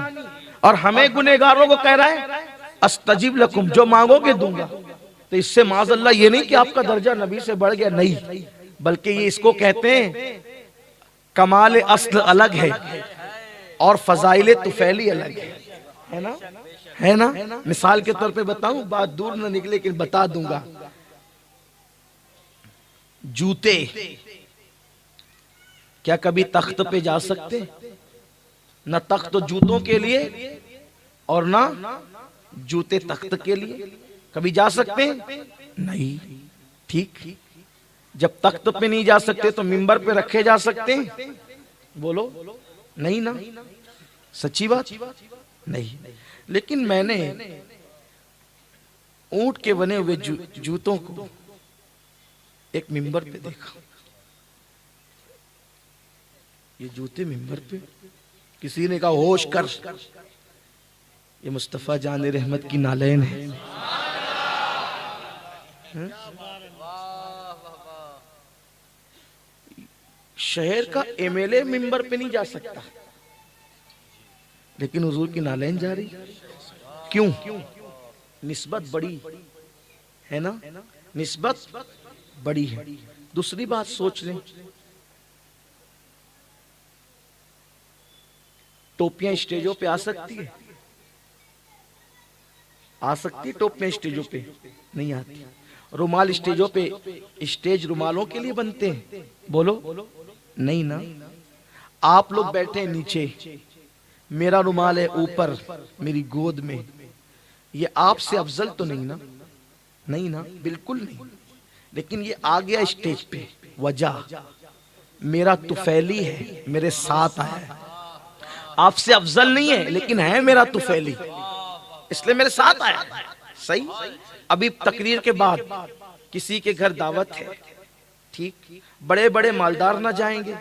और हमें गुनहगारों को कह रहा है अस्तजिब लकुम, जो मांगोगे दूंगा। तो इससे माज़अल्लाह ये नहीं कि आपका दर्जा नबी से बढ़ गया, नहीं, बल्कि ये इसको कहते हैं कमाल अस्ल अलग है और फजाइले तुफैली अलग है ना, है ना। मिसाल के तौर पे बताऊं, बात दूर न निकले लेकिन बता दूंगा। जूते क्या कभी तख्त पे जा सकते? न तख्त जूतों के लिए और ना जूते तख्त के लिए। कभी जा सकते हैं? नहीं। ठीक, जब तख्त पे नहीं जा सकते तो मिंबर पे रखे जा सकते हैं? बोलो, नहीं ना, सच्ची बात नहीं। लेकिन मैंने ऊंट के बने हुए जूतों को एक मिंबर पे देखा। ये जूते मिंबर पे, किसी ने कहा होश कर, ये मुस्तफा जाने रहमत की नालैन है। शहर का एमएलए मिंबर पे नहीं जा सकता, लेकिन हुजूर की नालैन जा रही। क्यों? निस्बत बड़ी है ना, निस्बत बड़ी है। दूसरी बात सोच लें, टोपियां स्टेजों पे आ सकती है? आ सकती है टोपियां स्टेजों पे? नहीं आती। रुमाल स्टेजों पे, स्टेज रुमालों के लिए बनते हैं? बोलो, नहीं ना। आप लोग बैठे हैं नीचे, मेरा रुमाल है ऊपर मेरी गोद में, ये आपसे अफजल तो नहीं ना? नहीं ना, बिल्कुल नहीं। लेकिन ये आ गया स्टेज पे, वजह मेरा तुफैली है, मेरे साथ आया है। आपसे अफजल नहीं है लेकिन है मेरा तुफैली, इसलिए मेरे साथ आया। सही। अभी तकरीर के बाद किसी के घर दावत है, ठीक, बड़े बड़े मालदार ना जाएंगे,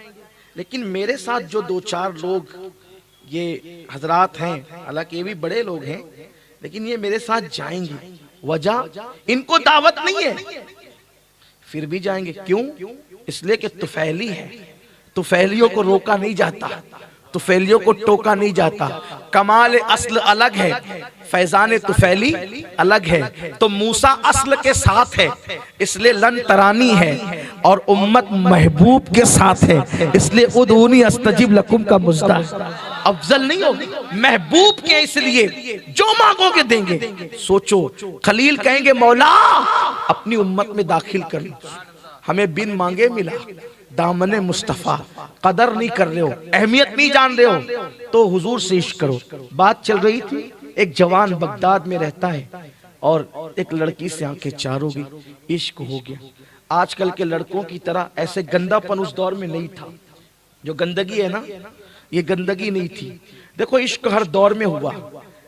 लेकिन मेरे साथ जो दो चार लोग ये हजरात हैं, हालांकि ये भी बड़े लोग हैं, लेकिन ये मेरे साथ जाएंगे। वजह इनको दावत नहीं है, फिर भी जाएंगे। क्यों? इसलिए कि तुफैली है। तुफैलियों को रोका नहीं जाता, तुफैलियों को टोका नहीं जाता। कमाल अस्ल अलग है, फैजान तुफैली अलग है। तो मूसा अस्ल के साथ है इसलिए लन तरानी है, और उम्मत महबूब के साथ है इसलिए उदऊनी अस्तजिब लकुम का मुजदा। अफजल नहीं हो, महबूब के इसलिए जो मांगोगे देंगे। सोचो, खलील कहेंगे मौला अपनी उम्मत में दाखिल कर लो, हमें बिन मांगे मिला। दामने मुस्तफा, कदर नहीं कर रहे हो, अहमियत नहीं जान रहे हो, तो हुजूर से इश्क करो। बात चल रही थी, एक जवान बगदाद में रहता है और एक लड़की से आंखें चार हो गई, इश्क हो गया। आजकल के लड़कों की तरह ऐसे गंदापन उस दौर में नहीं था। जो गंदगी है ना, ये गंदगी नहीं थी। देखो, इश्क हर दौर में हुआ,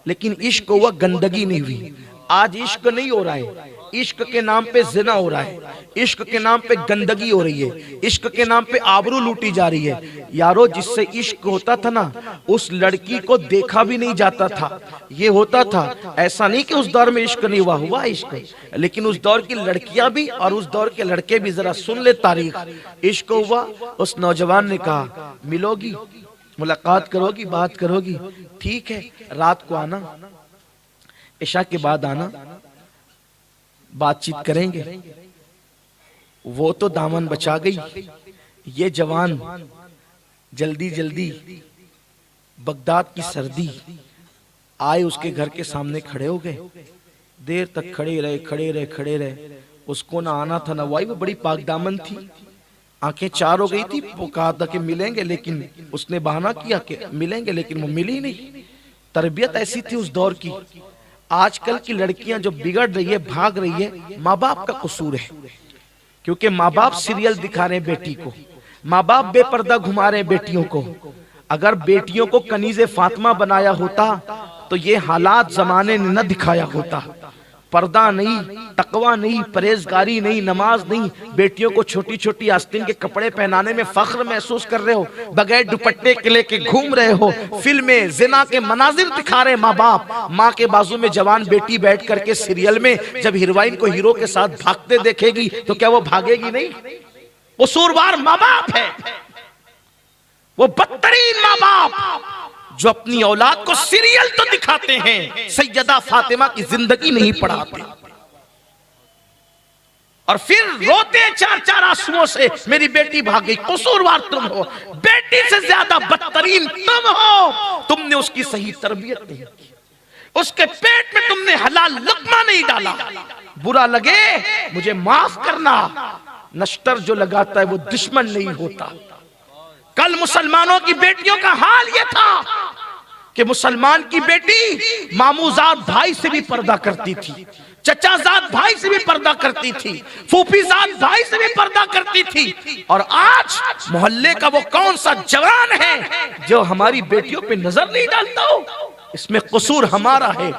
लेकिन इश्क हुआ, गंदगी नहीं हुई। आज इश्क नहीं हो रहा है, इश्क के नाम पे जिना हो रहा है, इश्क के नाम पे गंदगी हो रही है, इश्क के नाम पे आबरू लूटी जा रही है। यारो जिससे इश्क होता था ना, उस लड़की को देखा भी नहीं जाता था। ये होता था, ऐसा नहीं कि उस दौर में इश्क नहीं हुआ, हुआ इश्क, लेकिन उस दौर की लड़कियां भी और उस दौर के लड़के भी, जरा सुन ले तारीख। इश्क हुआ, उस नौजवान ने कहा मिलोगी, मुलाकात करोगी, बात करोगी, ठीक है रात को आना, इशा के बाद आना, बातचीत करेंगे। वो तो दामन बचा गई, ये जवान जल्दी जल्दी बगदाद की सर्दी आए, उसके घर के सामने खड़े हो गए। देर तक खड़े रहे। उसको ना आना था ना वाई, वो बड़ी पाक दामन थी, आंखें चार हो गई थी। वो कहा था कि मिलेंगे, लेकिन उसने बहाना किया कि मिलेंगे, लेकिन वो मिली नहीं। तरबियत ऐसी थी उस दौर की। आजकल की लड़कियां जो बिगड़ रही है, भाग रही है, माँ बाप का कसूर है, क्योंकि माँ बाप सीरियल दिखा रहे हैं बेटी को, माँ बाप बेपर्दा घुमा रहे हैं बेटियों को। अगर बेटियों को कनीज़े फातिमा बनाया होता तो ये हालात जमाने ने न दिखाया होता। पर्दा नहीं, तकवा नहीं, परहेजगारी नहीं, नमाज नहीं, बेटियों को छोटी छोटी आस्तीन के कपड़े पहनाने में फख्र महसूस कर रहे हो, बगैर दुपट्टे के लेके घूम रहे हो, फिल्में जिना के मनाजिर दिखा रहे माँ बाप। माँ के बाजू में जवान बेटी बैठ करके सीरियल में जब हीरोइन को हीरो के साथ भागते देखेगी तो क्या वो भागेगी नहीं? वो कसूरवार माँ बाप है, वो बदतरीन माँ बाप जो अपनी औलाद को सीरियल तो दिखाते हैं, सैयदा फातिमा की जिंदगी नहीं पढ़ाते, और फिर रोते चार चार आंसुओं से मेरी बेटी भाग गई। कसूरवार तुम हो, बेटी से ज्यादा बदतरीन तुम हो। तुमने उसकी सही तरबियत नहीं की, उसके पेट में तुमने हलाल लुक्मा नहीं डाला। बुरा लगे मुझे माफ करना, नश्तर जो लगाता है वो दुश्मन नहीं होता। कल मुसलमानों की बेटियों का हाल यह था कि मुसलमान की बेटी मामूजाद भाई से भी पर्दा करती थी, चचाजाद भाई से भी पर्दा करती थी, फूफीजाद भाई से भी पर्दा करती थी। और आज मोहल्ले का वो कौन सा जवान है जो हमारी बेटियों पे नजर नहीं डालता हो? इसमें कसूर हमारा है।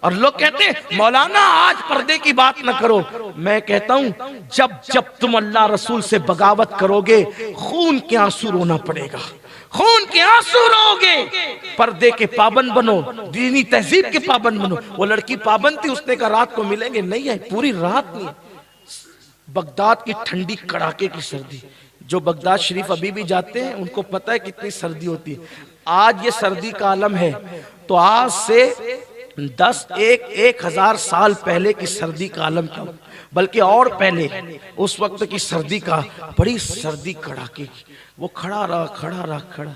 और लोग कहते हैं मौलाना आज पर्दे की बात न करो। मैं कहता हूं जब जब तुम अल्लाह रसूल से बगावत करोगे, खून के आंसू रोना पड़ेगा, खून के आंसू रोगे। पर्दे के पाबंद बनो, दीनी तहजीब के पाबंद बनो। वो लड़की पाबंद थी, उसने कहा रात को मिलेंगे, नहीं आई, पूरी रात नहीं। बगदाद की ठंडी कड़ाके की सर्दी, जो बगदाद शरीफ अभी भी जाते हैं उनको पता है कितनी सर्दी होती है। आज ये सर्दी का आलम है, तो आज से 10,000 साल पहले की सर्दी का आलम क्यों, बल्कि और पहले उस वक्त की सर्दी का, बड़ी सर्दी कड़ाके की। वो खड़ा रहा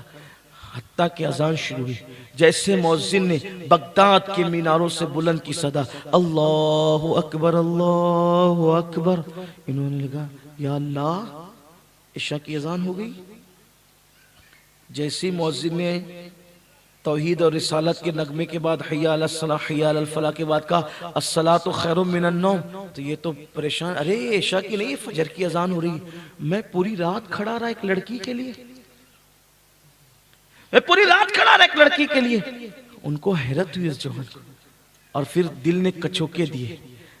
हत्ता की अजान शुरू हुई। जैसे मौजिन ने बगदाद के मीनारों से बुलंद की सदा अल्लाहु अकबर, अल्लाहु अकबर, इन्होंने लगा या अल्लाह, इशा की अजान हो गई। जैसी मौजिन ने तौहीद और रिसालत के नगमे के बाद हय्या अला सलाह हय्या अल फलाह के बाद कहा अस्सलातु खैरुम मिनन नौम, तो ये तो परेशान, अरे इशा की नहीं, फजर की अजान हो रही। मैं पूरी रात खड़ा रहा एक लड़की के लिए, मैं पूरी रात खड़ा रहा एक लड़की के लिए। उनको हैरत हुई इस जवान को, और फिर दिल ने कचोके दिए।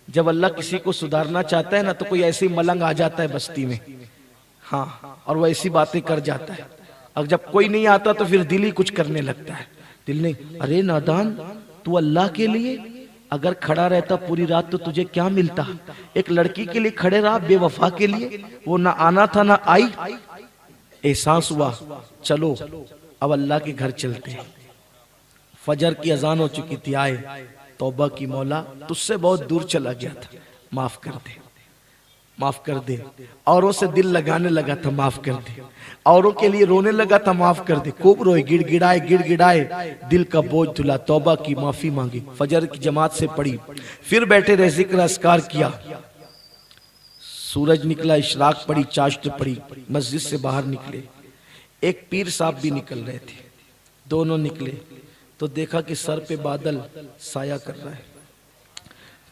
जब अल्लाह किसी को सुधारना चाहता है ना, तो कोई ऐसी मलंग आ जाता है बस्ती में, हाँ, और वो ऐसी बातें कर जाता है। और जब कोई नहीं आता तो फिर दिल ही कुछ करने लगता है। दिल ने, अरे नादान, तू अल्लाह के लिए अगर खड़ा रहता पूरी रात तो तुझे क्या मिलता? एक लड़की के लिए खड़े रहा, बेवफा के लिए, वो ना आना था ना आई। एहसास हुआ, चलो अब अल्लाह के घर चलते हैं। फजर की अजान हो चुकी थी, आए, तौबा की मौला, तुझसे बहुत दूर चला गया था, माफ कर दे, माफ कर दे। औरों से दिल लगाने लगा था, माफ कर दे। औरों के लिए रोने लगा था, माफ कर दे। खूब रोए, गिड़गिड़ाए, दिल का बोझ धुला, तौबा की, माफी मांगी। फजर की जमात से पढ़ी, फिर बैठे रहे, जिक्र अस्कार किया। सूरज निकला, इशराक पड़ी, चाश्त पड़ी, मस्जिद से बाहर निकले। एक पीर साहब भी निकल रहे थे, दोनों निकले तो देखा कि सर पे बादल साया कर रहा है।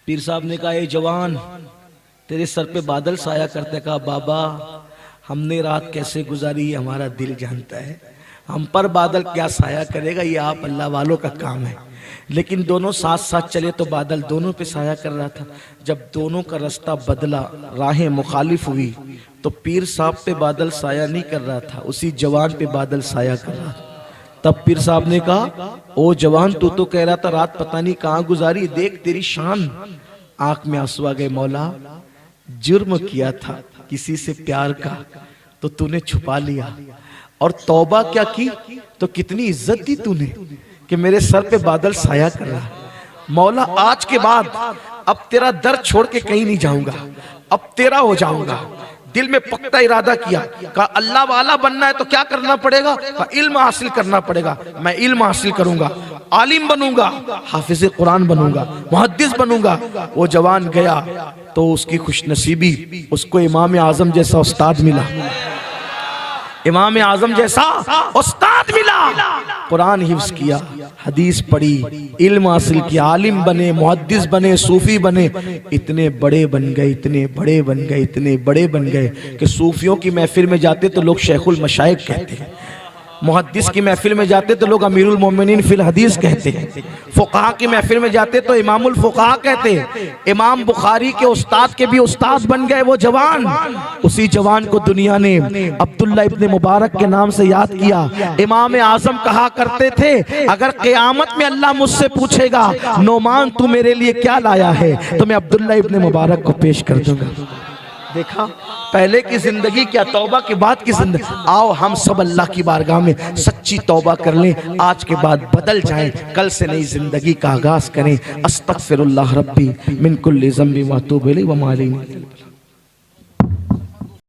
पीर साहब ने कहा, ए जवान, तेरे सर पे बादल साया करते। कहा, बाबा हमने रात कैसे गुजारी हमारा दिल जानता है, हम पर बादल क्या साया करेगा, ये आप अल्लाह वालों का काम है। लेकिन दोनों साथ साथ चले तो बादल दोनों पे साया कर रहा था। जब दोनों का रास्ता बदला, राहें मुखालिफ हुई, तो पीर साहब पे बादल साया नहीं कर रहा था, उसी जवान पे बादल साया कर रहा था। तब पीर साहब ने कहा, ओ जवान, तू तो कह रहा था रात पता नहीं कहाँ गुजारी, देख तेरी शान। आंख में आंसू आ गए, मौला जुर्म किया था किसी से प्यार का, तो तूने छुपा लिया, और तौबा क्या की तो कितनी इज्जत दी तूने कि मेरे सर पे बादल साया कर रहा है। मौला आज के बाद अब तेरा दर छोड़ के कहीं नहीं जाऊंगा, अब तेरा हो जाऊंगा। दिल में पक्का इरादा किया, कहा अल्लाह वाला बनना है तो क्या करना पड़ेगा, कहा इल्म हासिल करना पड़ेगा। मैं इल्म हासिल करूंगा, आलिम बनूंगा, हाफिज कुरान बनूंगा, मुहद्दिस बनूंगा। वो जवान गया तो उसकी खुशनसीबी, उसको इमाम आजम जैसा उस्ताद मिला, इमाम आजम जैसा उस्ताद मिला। कुरान हिफ्ज किया, हदीस पढ़ी, इल्म हासिल किया, आलिम बने, मुहद्दिस बने, सूफी बने। इतने बड़े बन गए, इतने बड़े बन गए, इतने बड़े बन गए कि सूफियों की महफिल में जाते तो लोग शेखुल मशाइख कहते हैं, मुहद्दिस की महफिल में जाते तो लोग अमीरुल मोमिनीन फिल हदीस कहते हैं, फुक़हा की महफिल में जाते तो इमामुल फुक़हा कहते हैं। इमाम बुखारी के उस्ताद के भी उस्ताद बन गए वो जवान। उसी जवान को दुनिया ने अब्दुल्ला इब्ने मुबारक के नाम से याद किया। इमाम आजम कहा करते थे, अगर क़यामत में अल्लाह मुझसे पूछेगा नोमान तू मेरे लिए क्या लाया है, तो मैं अब्दुल्ला इब्ने मुबारक को पेश कर दूंगा। देखा, पहले की जिंदगी क्या, तौबा के बाद की जिंदगी। आओ हम सब अल्लाह की बारगाह में सच्ची तौबा कर लें, आज के बाद बदल जाएं, कल से नई जिंदगी का आगाज करें। अस्तगफिरुल्लाह रब्बी मिन कुल्ली ज़ंबि व अतूबु इलैहि व मा अलैहि।